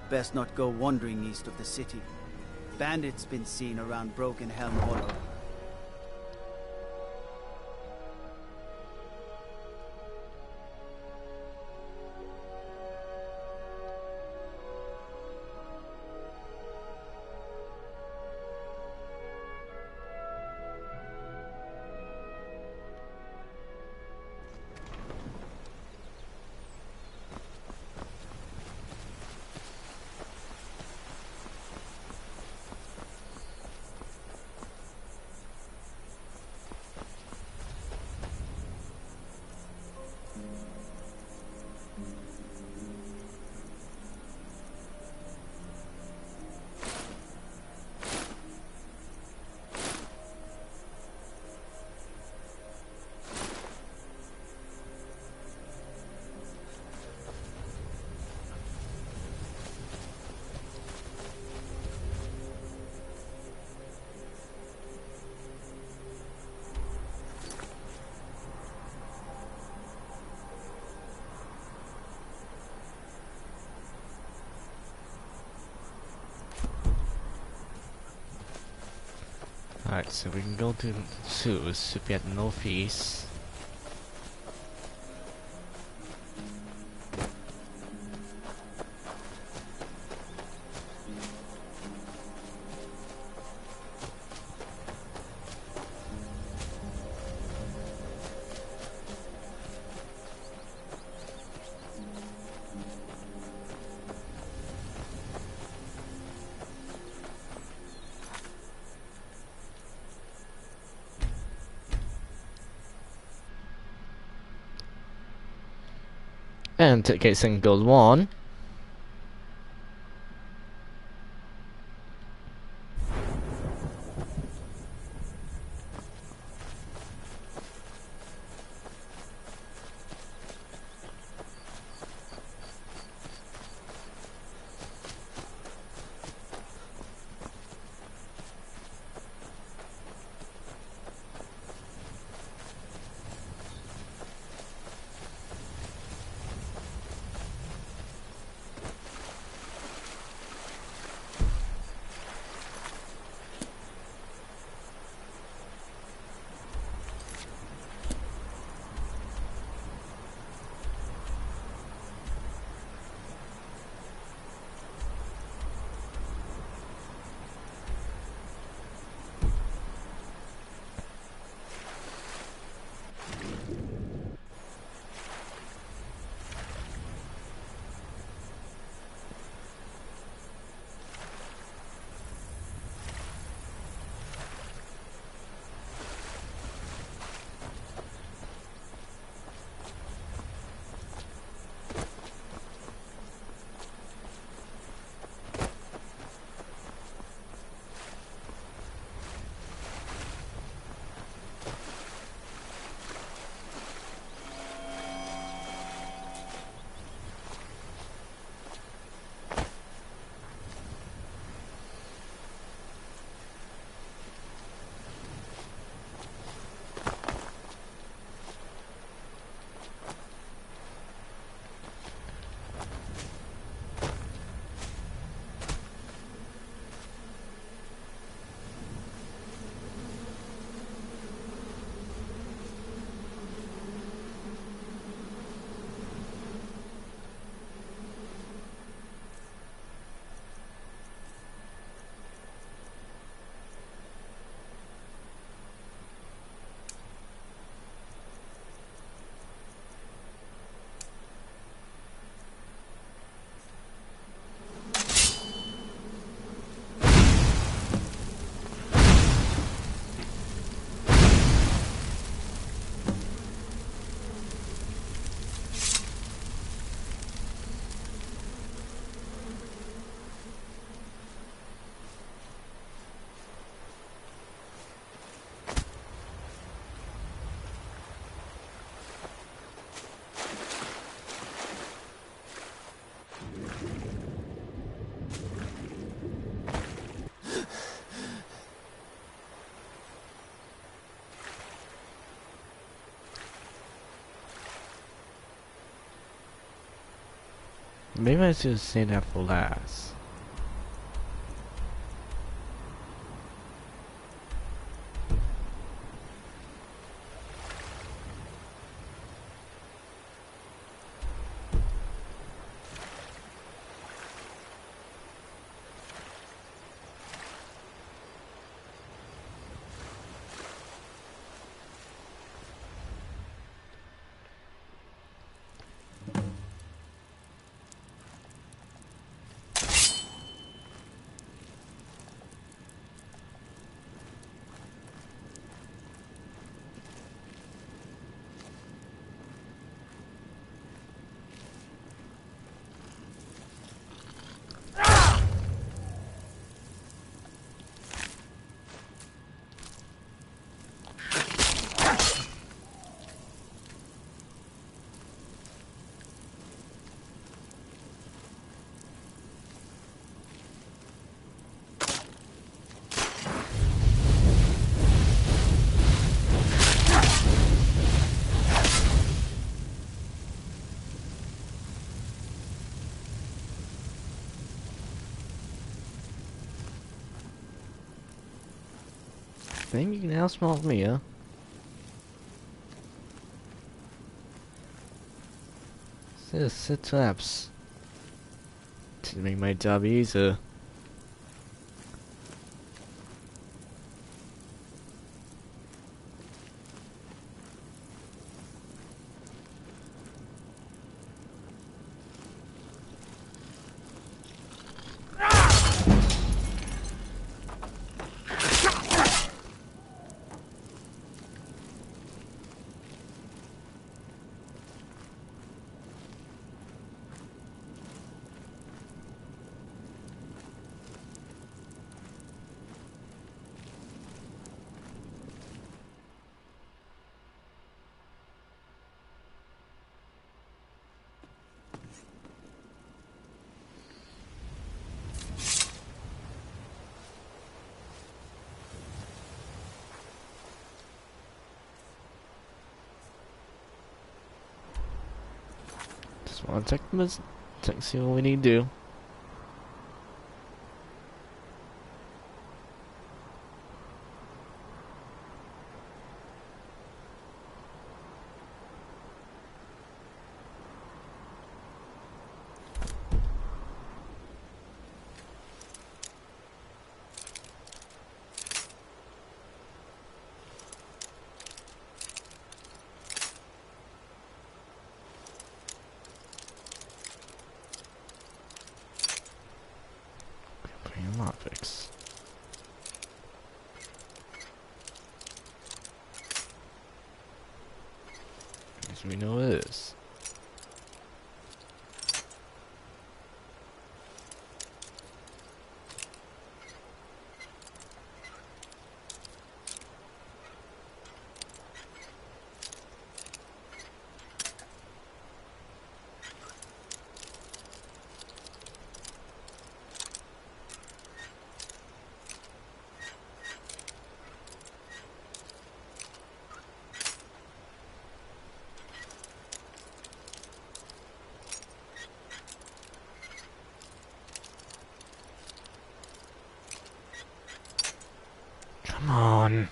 Best not go wandering east of the city. Bandits been seen around Broken Helm Hollow. Alright, so we can go to Zeus to get northeast. And in case things goes on, Maybe I should say that for last. I think you can outsmart me, huh? Set traps to make my job easier. Just want to check see what we need to do. Fix. As we know it is. Come on.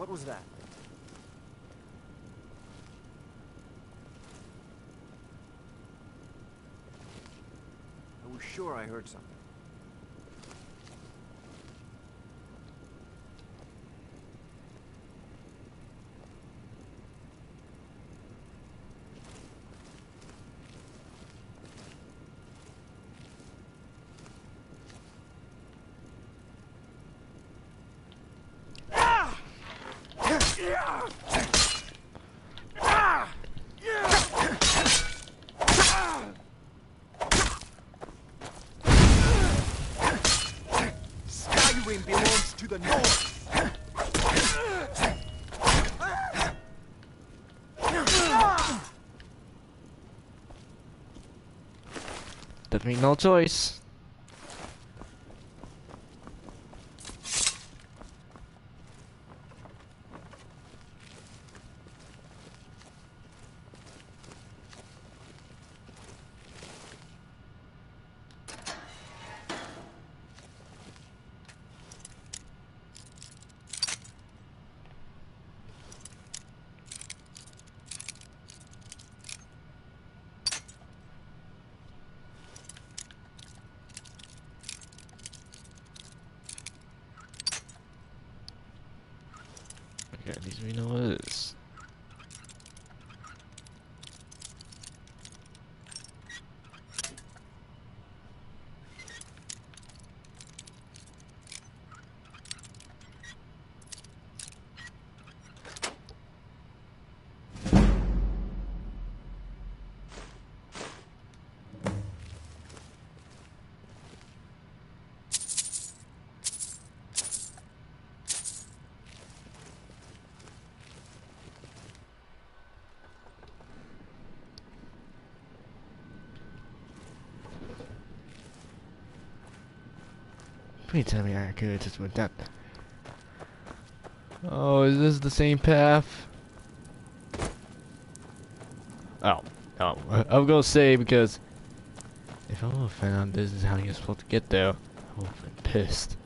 What was that? I was sure I heard something. Skyrim belongs to the North. That means no choice. Okay, at least we know what it is. Please tell me I could just went that. Oh, is this the same path? Oh, no. I'm gonna say because if I would have found out this is how you're supposed to get there, I would have been pissed.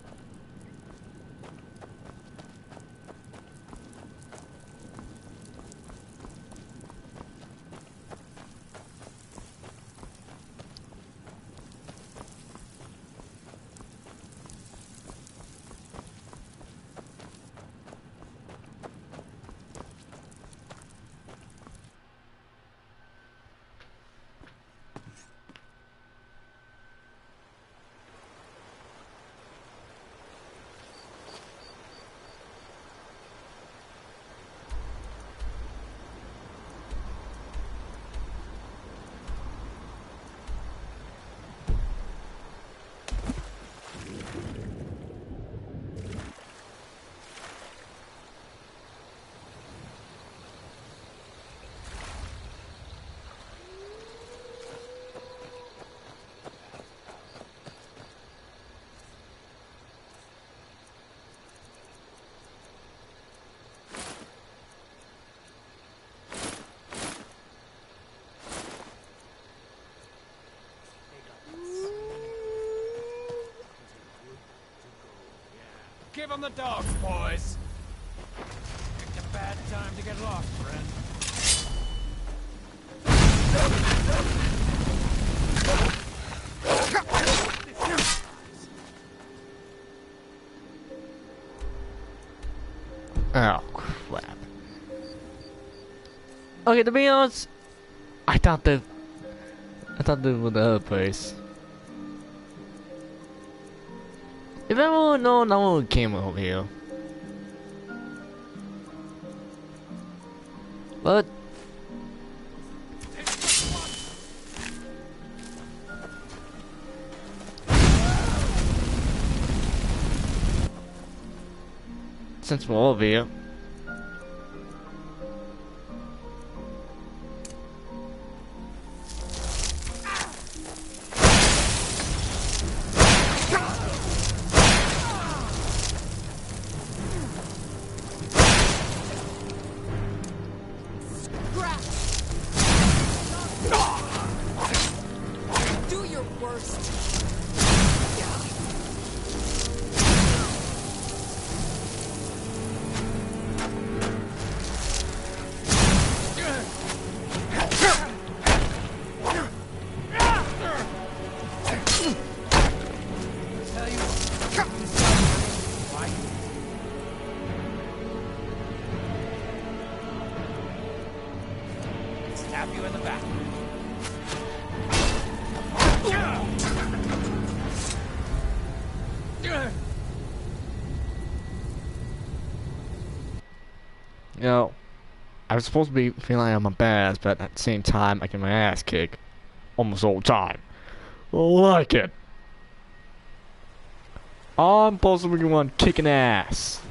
Give them the dogs, boys. Picked a bad time to get lost, friend. Oh crap. Okay, to be honest, I thought that was the other place. If everyone known, no one came over here. But since we're over here, Do your worst. back. You know, I was supposed to be feeling I'm a badass, but at the same time, I get my ass kicked almost all the time. I like it. I'm supposed to be the one kicking ass.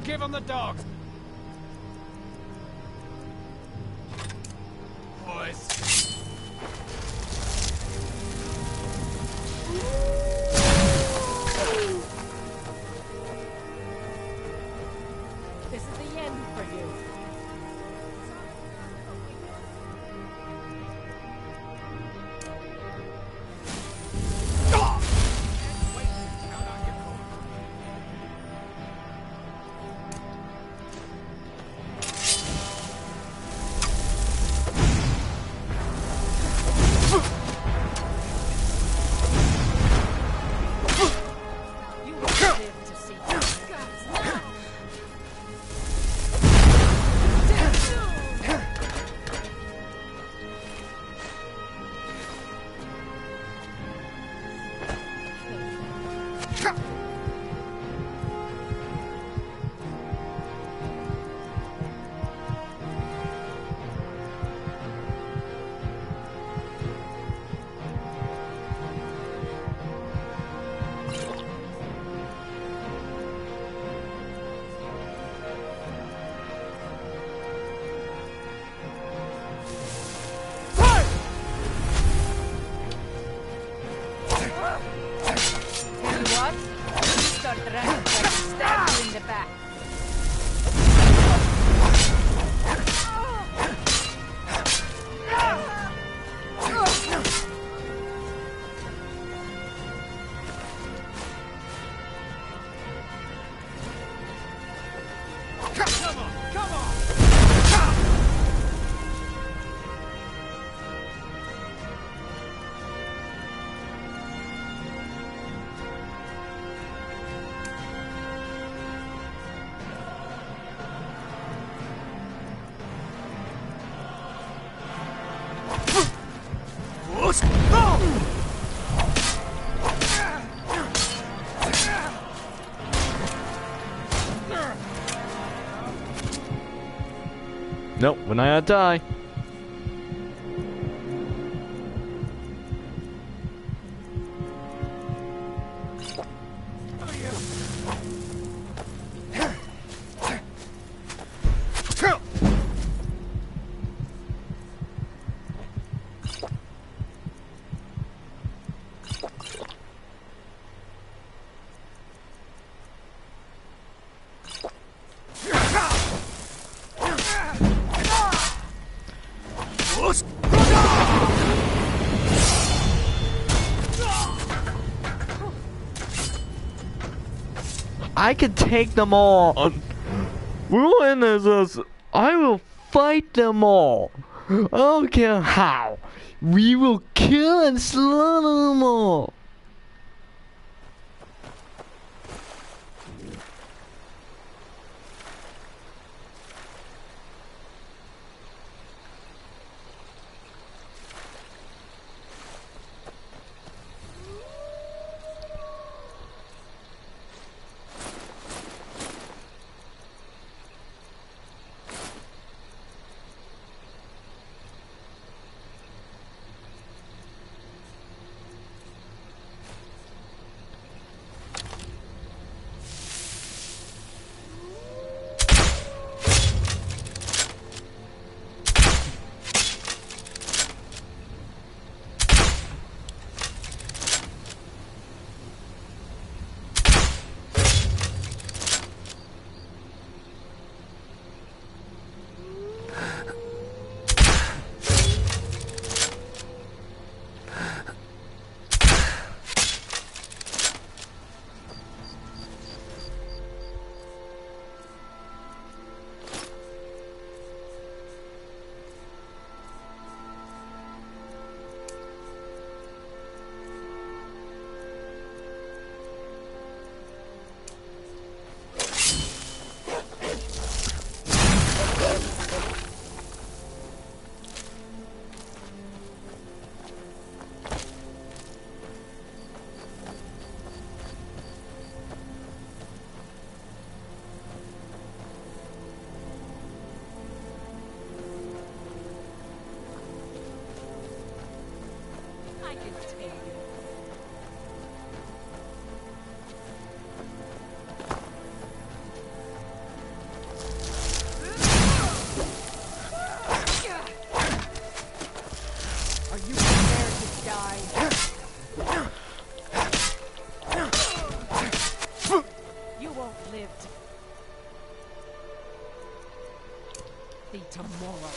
Give him the dogs! Boys. This is the end for you. Nope, when I die. I can take them all. We will end this. I will fight them all. I don't care how. We will kill and slaughter them all. I can tame you. Are you prepared to die? You won't live to see tomorrow.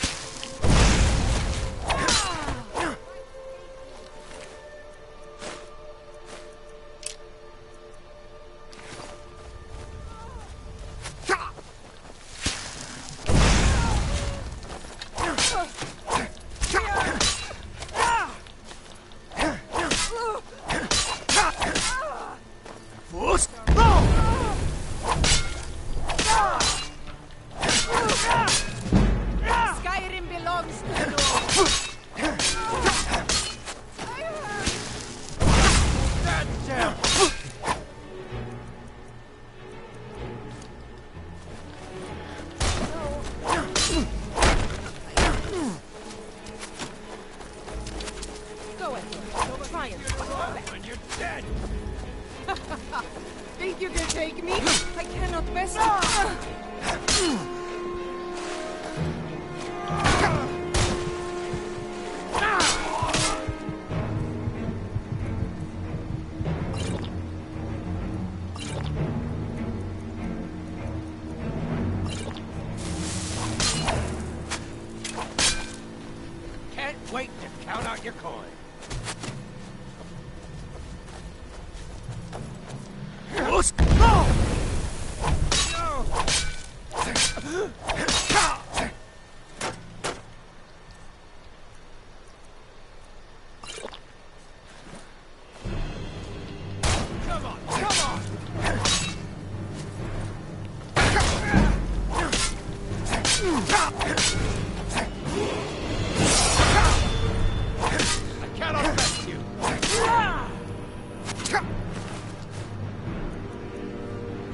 Skyrim belongs to you. Go ahead. Try and When you're dead! think you can take me? I cannot best. Can't wait to count out your coin. Come on, come on! I cannot rest you.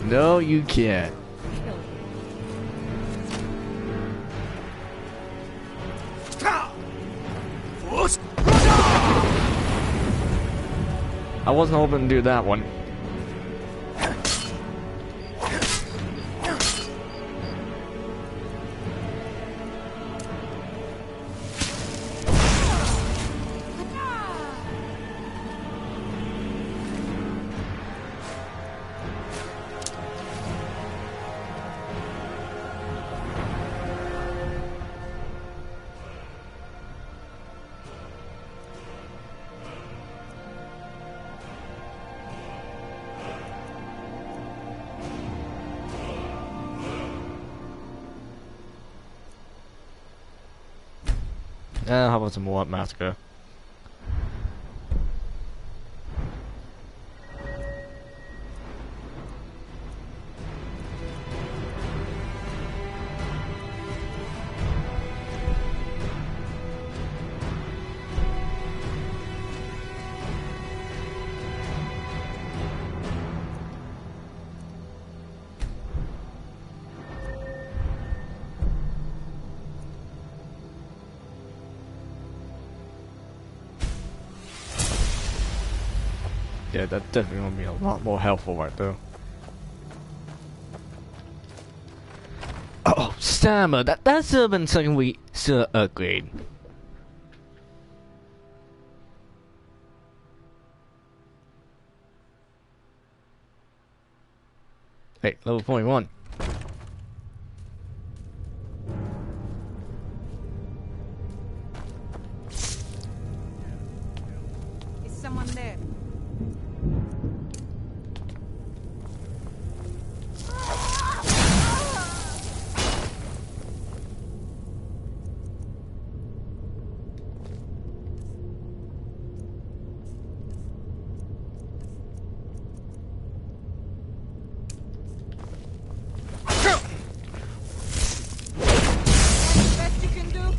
No, you can't. I wasn't hoping to do that one. How about some more massacre? Yeah, that's definitely gonna be a lot more helpful right there. Oh, stamina. That should have been something we should upgrade. Hey, level 41. Is someone there? Best you can do?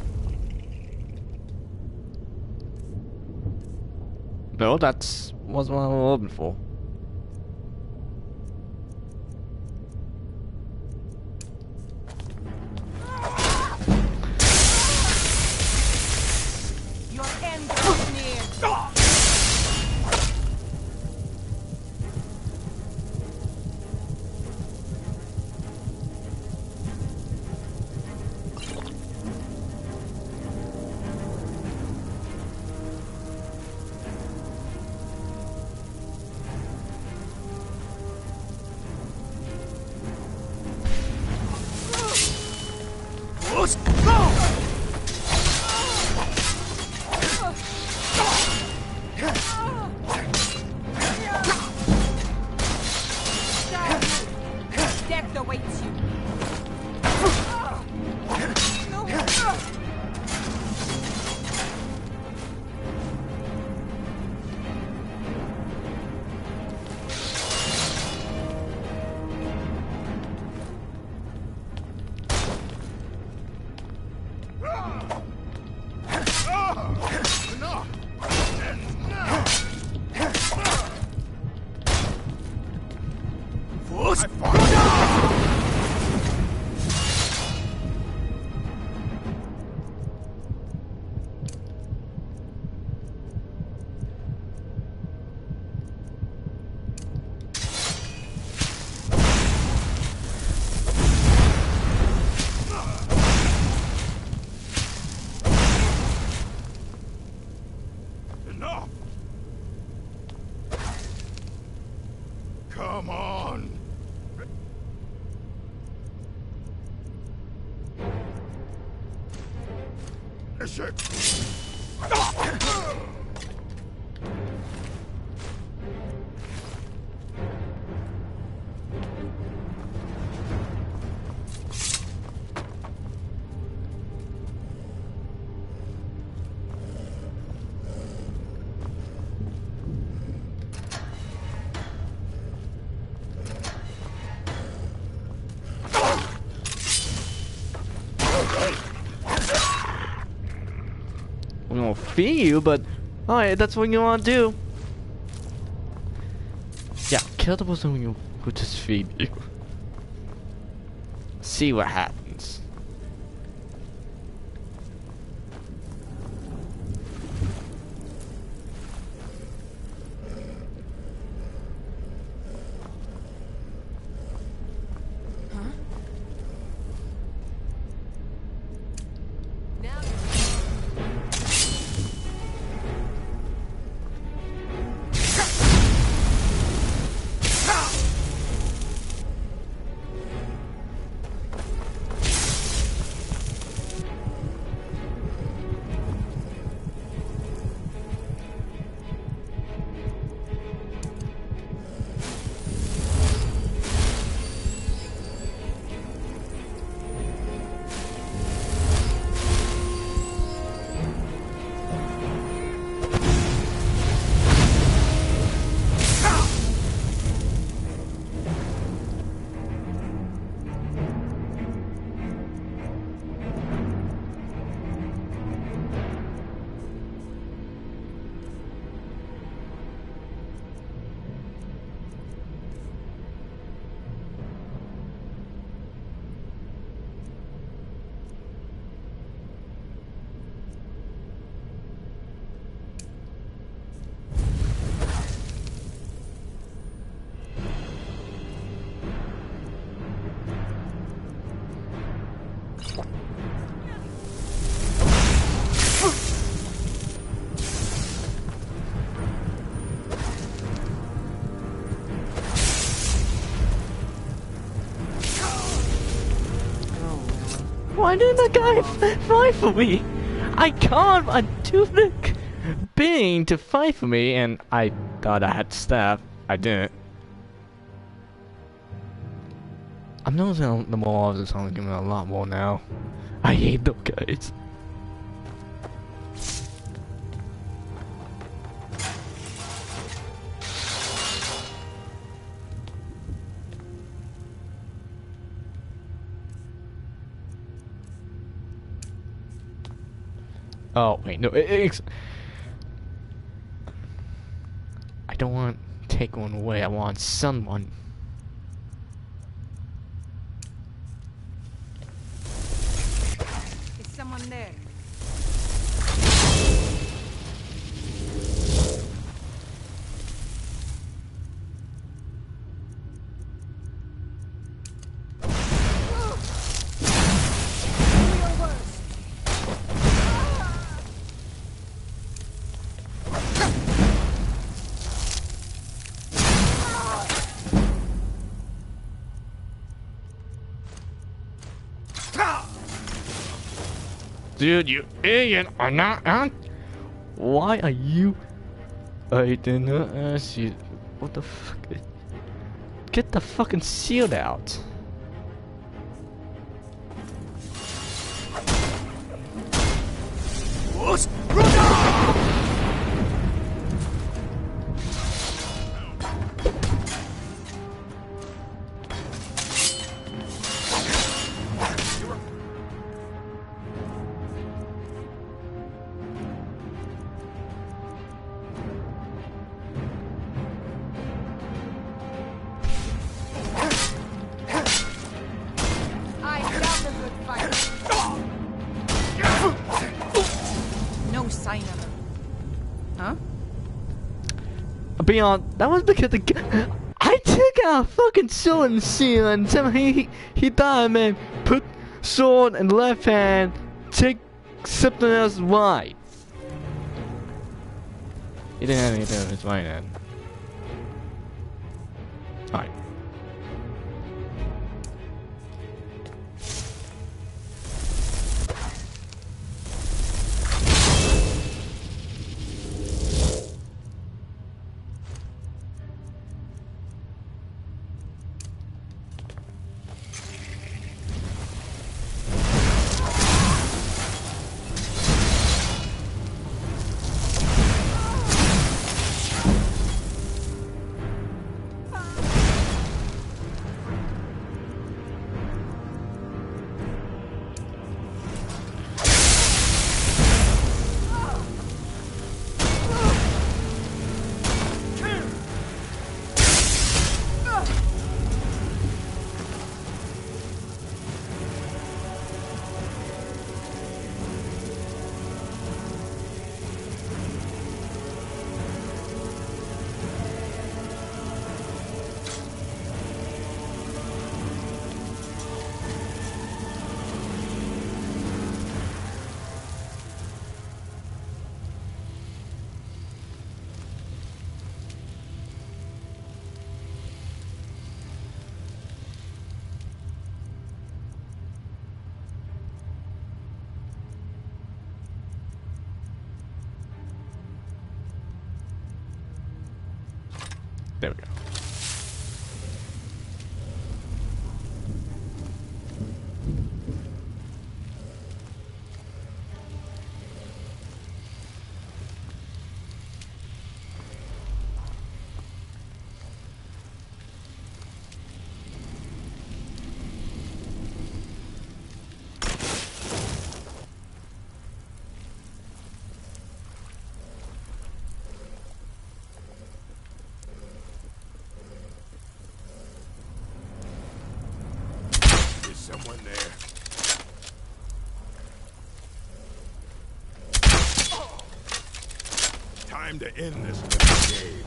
No, that's wasn't what I was hoping for. Your end is near. I'm gonna feed you, but alright, that's what you wanna do. Yeah, kill the person who just feed you. See what happens. Why didn't the guy fight for me? I called a Tunic being to fight for me, and I thought I had staff. I didn't. I'm noticing the more of this song giving me a lot more now. I hate those guys. Oh, wait, no, I don't want to take one away, I want someone. Is someone there? Dude, you idiot! I'm not on. Why are you? I did not ask you. What the fuck? Get the fucking shield out. No sign of her. Huh? Beyond, that was because the guy, I took out a fucking sword and shield and somehow he died, man. Put sword in left hand, take something else right. He didn't have anything in his right hand. Alright. There we go. Someone there. Time to end this little game.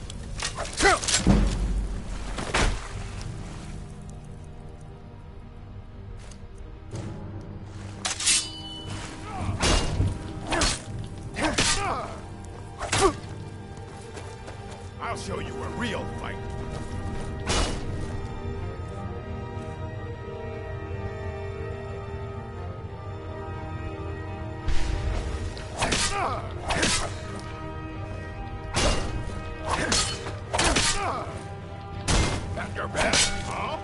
I'll show you a real fight. At your best, huh?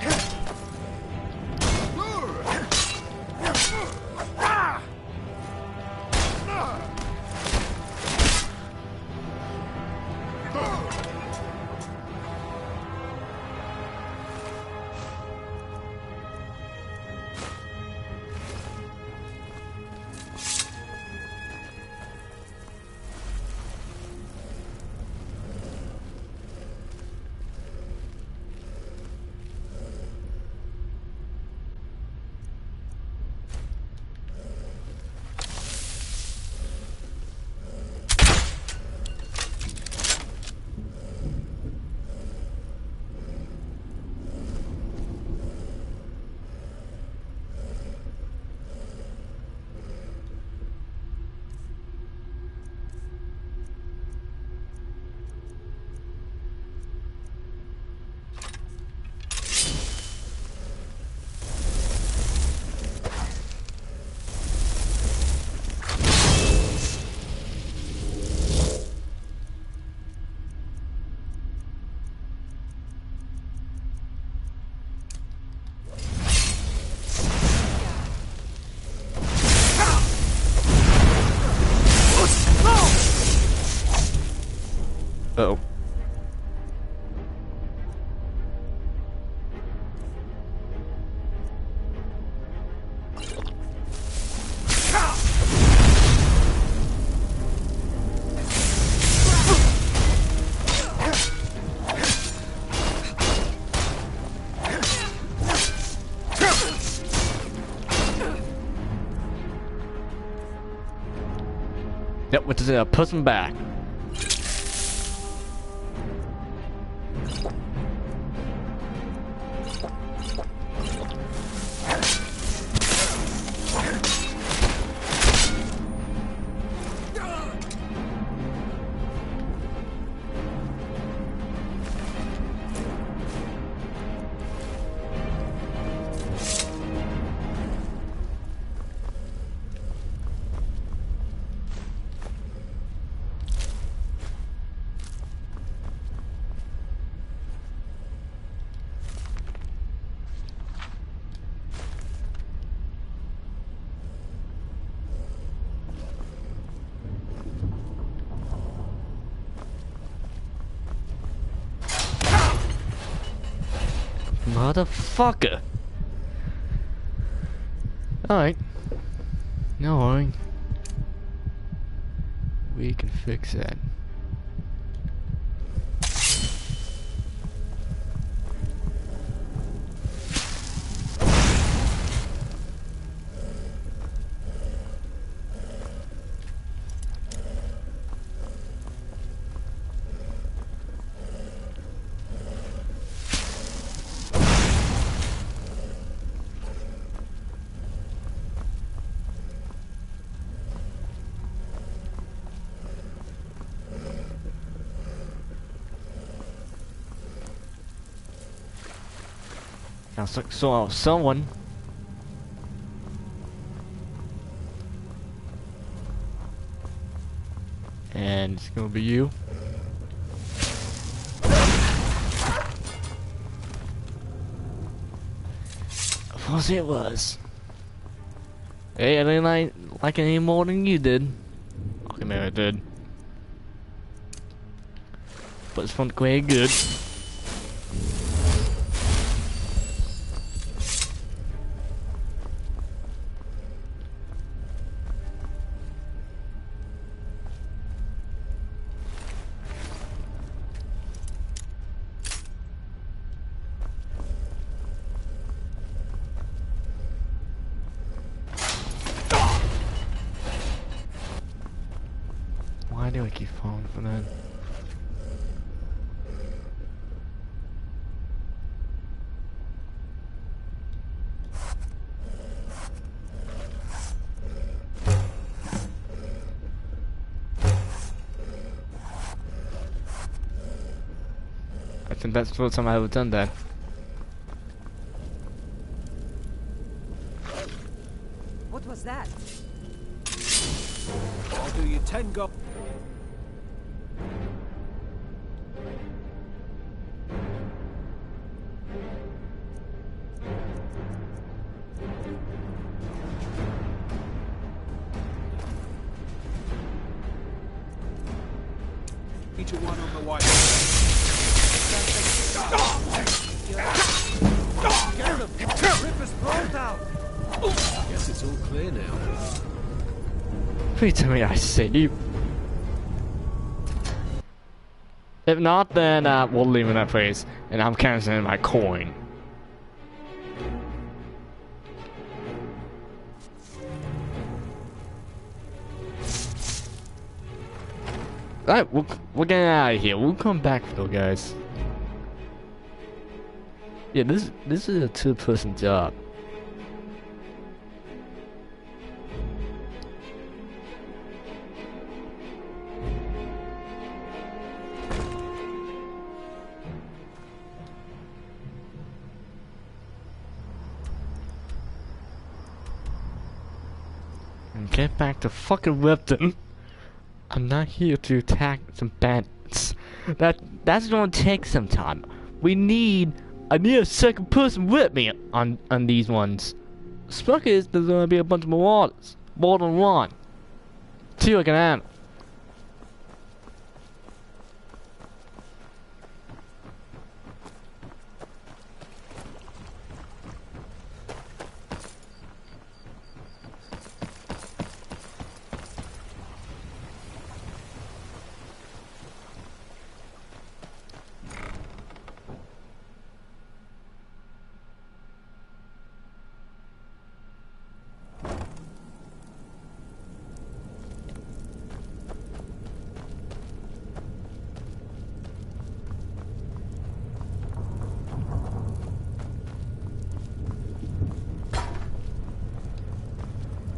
Uh-oh. Yep, which is push him back. Motherfucker. Alright. No worry. We can fix that. Now so someone. And it's gonna be you. Of course it was. Hey, I didn't like it any more than you did. Okay, maybe I did. But it's fun to quite good. Why do I keep falling for that? I think that's the first time I've ever done that. What was that? I'll do you 10 go. Each one on the white. Get him! Rip his throat out! Guess it's all clear now. Please tell me I save. If not, then we'll leave in that place, and I'm canceling my coin. Alright, we're getting out of here. We'll come back though, guys. Yeah, this is a two-person job. And get back to fucking Lipton. I'm not here to attack some bandits. That's gonna take some time. I need a second person with me on these ones. Spooky is there's gonna be a bunch of marauders. More than one. Two I can handle.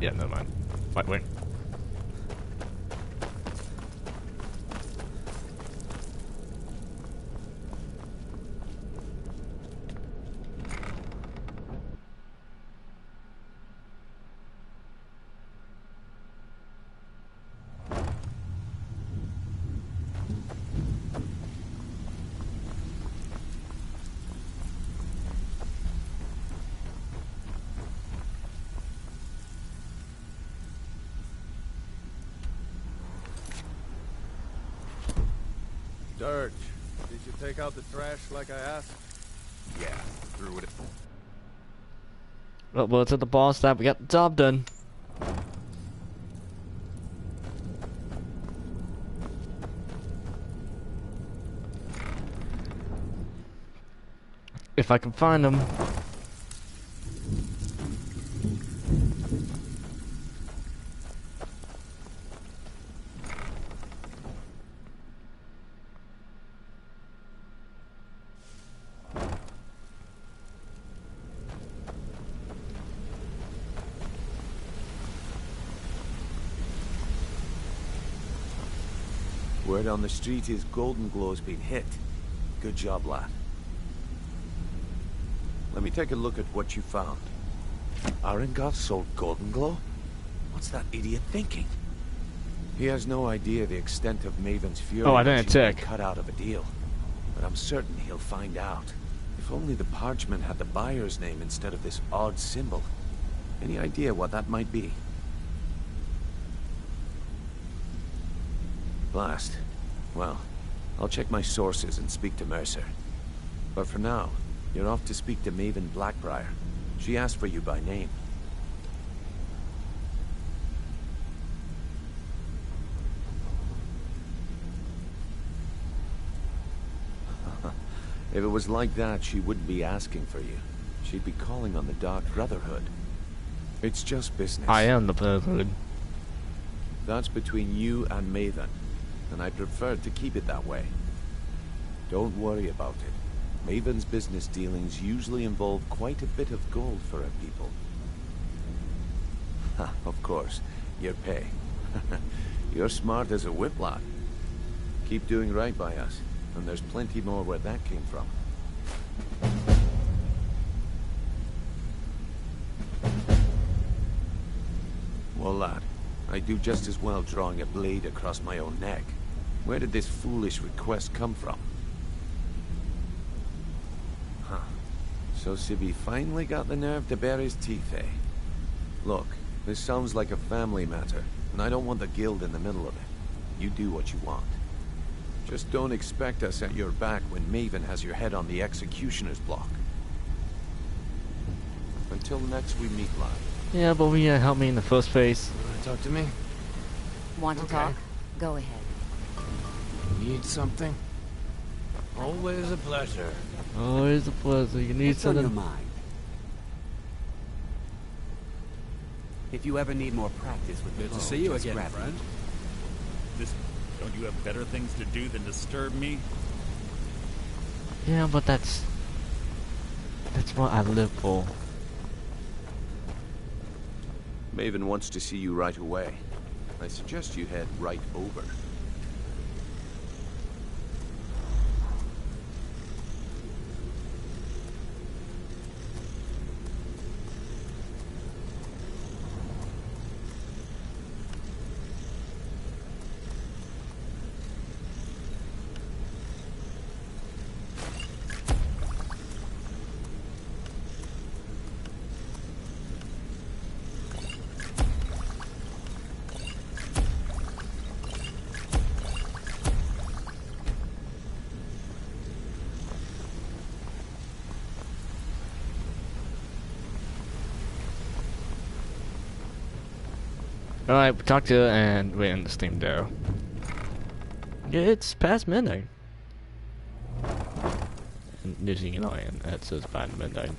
Yeah, never mind. Wait. Dirge, did you take out the trash like I asked? Yeah, threw it. Well, it's at the boss that we got the job done. If I can find them. Word on the street is Golden Glow's been hit. Good job, lad. Let me take a look at what you found. Arengoth sold Golden Glow? What's that idiot thinking? He has no idea the extent of Maven's fury. Oh, I didn't check. Cut out of a deal, but I'm certain he'll find out. If only the parchment had the buyer's name instead of this odd symbol. Any idea what that might be? Blast. Well, I'll check my sources and speak to Mercer. But for now, you're off to speak to Maven Blackbriar. She asked for you by name. If it was like that, she wouldn't be asking for you. She'd be calling on the Dark Brotherhood. It's just business. I am the Brotherhood. That's between you and Maven, and I prefer to keep it that way. Don't worry about it. Maven's business dealings usually involve quite a bit of gold for her people. Ha, of course, your pay. You're smart as a whip lad. Keep doing right by us, and there's plenty more where that came from. Well, lad, I do just as well drawing a blade across my own neck. Where did this foolish request come from? Huh. So Sibby finally got the nerve to bare his teeth, eh? Look, this sounds like a family matter, and I don't want the guild in the middle of it. You do what you want. Just don't expect us at your back when Maven has your head on the executioner's block. Until next we meet, lad. Yeah, but we help me in the first place. Wanna talk to me? Want to talk? Go ahead. Need something? Always a pleasure. Always a pleasure. You need What's on something. your mind? If you ever need more practice with Good the to bow, see you just again, grab me. friend. Don't you have better things to do than disturb me? Yeah, but that's what I live for. Maven wants to see you right away. I suggest you head right over. Alright, we talked to her and we end the stream there. Yeah, it's past midnight. In New Zealand, it says past midnight.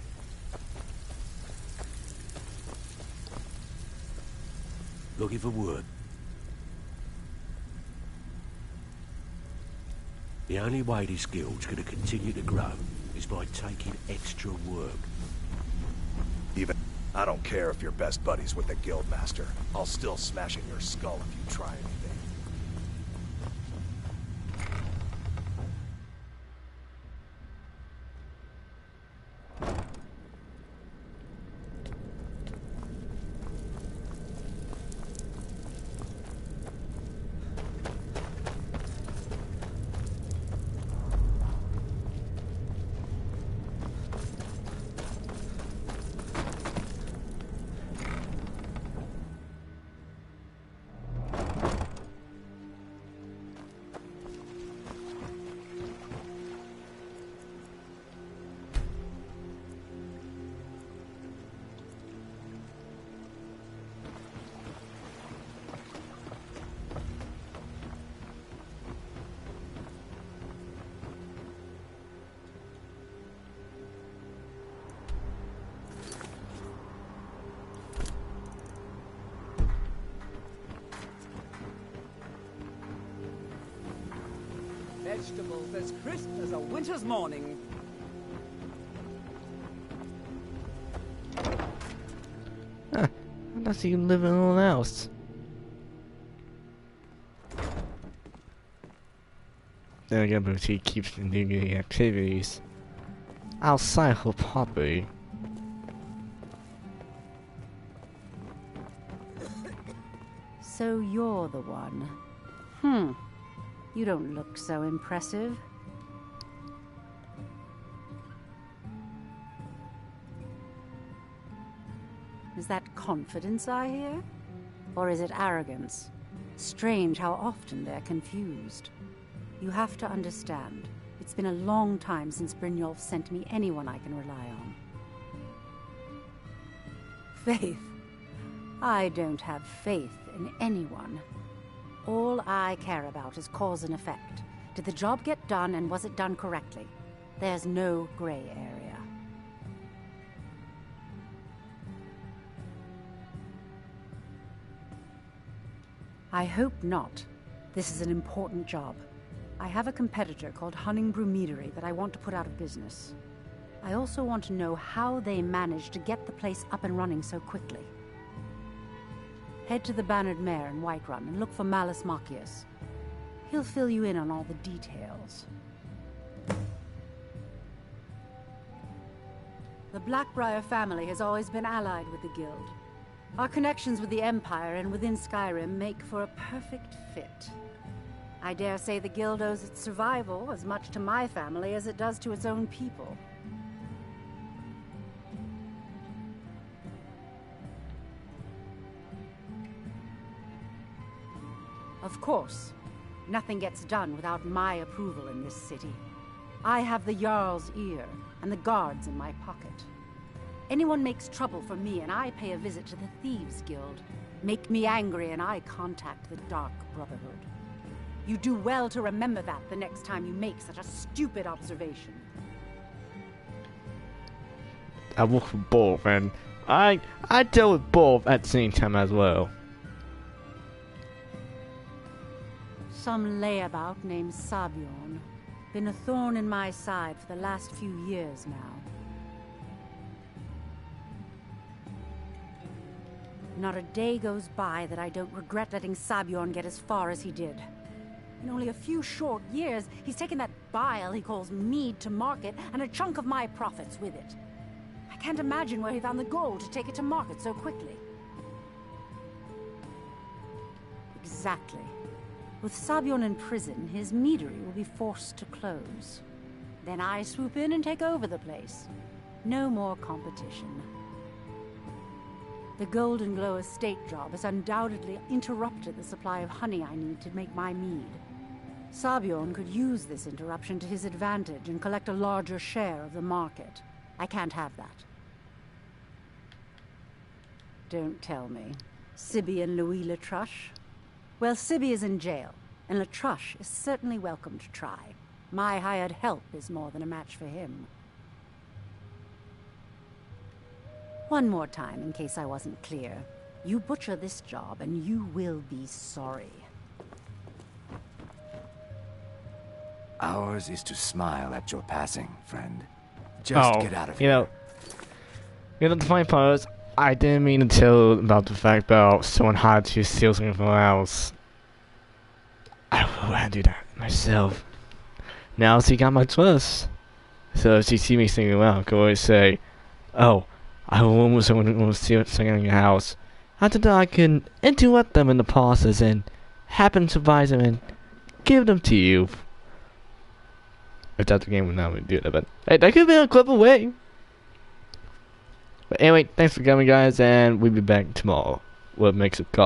Looking for work. The only way this guild's gonna continue to grow is by taking extra work. Even I don't care if you're best buddies with the guildmaster. I'll still smash in your skull if you try anything. Vegetables as crisp as a winter's morning. Huh. Unless you can live in an house. Then again, but she keeps doing the activities outside her property. So you're the one. You don't look so impressive. Is that confidence I hear? Or is it arrogance? Strange how often they're confused. You have to understand, it's been a long time since Brynjolf sent me anyone I can rely on. Faith? I don't have faith in anyone. All I care about is cause and effect. Did the job get done, and was it done correctly? There's no gray area. I hope not. This is an important job. I have a competitor called Hunningbrew Meadery that I want to put out of business. I also want to know how they managed to get the place up and running so quickly. Head to the Bannered Mare in Whiterun and look for Malus Machius. He'll fill you in on all the details. The Blackbriar family has always been allied with the Guild. Our connections with the Empire and within Skyrim make for a perfect fit. I dare say the Guild owes its survival as much to my family as it does to its own people. Of course, nothing gets done without my approval in this city. I have the Jarl's ear and the guards in my pocket. Anyone makes trouble for me and I pay a visit to the Thieves' Guild. Make me angry and I contact the Dark Brotherhood. You do well to remember that the next time you make such a stupid observation. I work for both, and I deal with both at the same time as well. Some layabout named Sabiorn. Been a thorn in my side for the last few years now. Not a day goes by that I don't regret letting Sabiorn get as far as he did. In only a few short years, he's taken that bile he calls mead to market, and a chunk of my profits with it. I can't imagine where he found the gold to take it to market so quickly. Exactly. With Sabiorn in prison, his meadery will be forced to close. Then I swoop in and take over the place. No more competition. The Golden Glow estate job has undoubtedly interrupted the supply of honey I need to make my mead. Sabiorn could use this interruption to his advantage and collect a larger share of the market. I can't have that. Don't tell me. Sibby and Louis Latruche? Well, Sibby is in jail, and Latruche is certainly welcome to try. My hired help is more than a match for him. One more time, in case I wasn't clear. You butcher this job, and you will be sorry. Ours is to smile at your passing, friend. Just get out of here. You know, the funny part is, I didn't mean to tell about the fact about someone had to steal something from our house. I don't know how to do that myself. Now she got my trust. So if she sees me singing around, I can always say, oh, I almost want to steal something in your house. After that, I can interrupt them in the process and happen to surprise them and give them to you. If that's the game, we're not going to do that, but hey, that could have been a clever way. But anyway, thanks for coming, guys, and we'll be back tomorrow. What makes it called?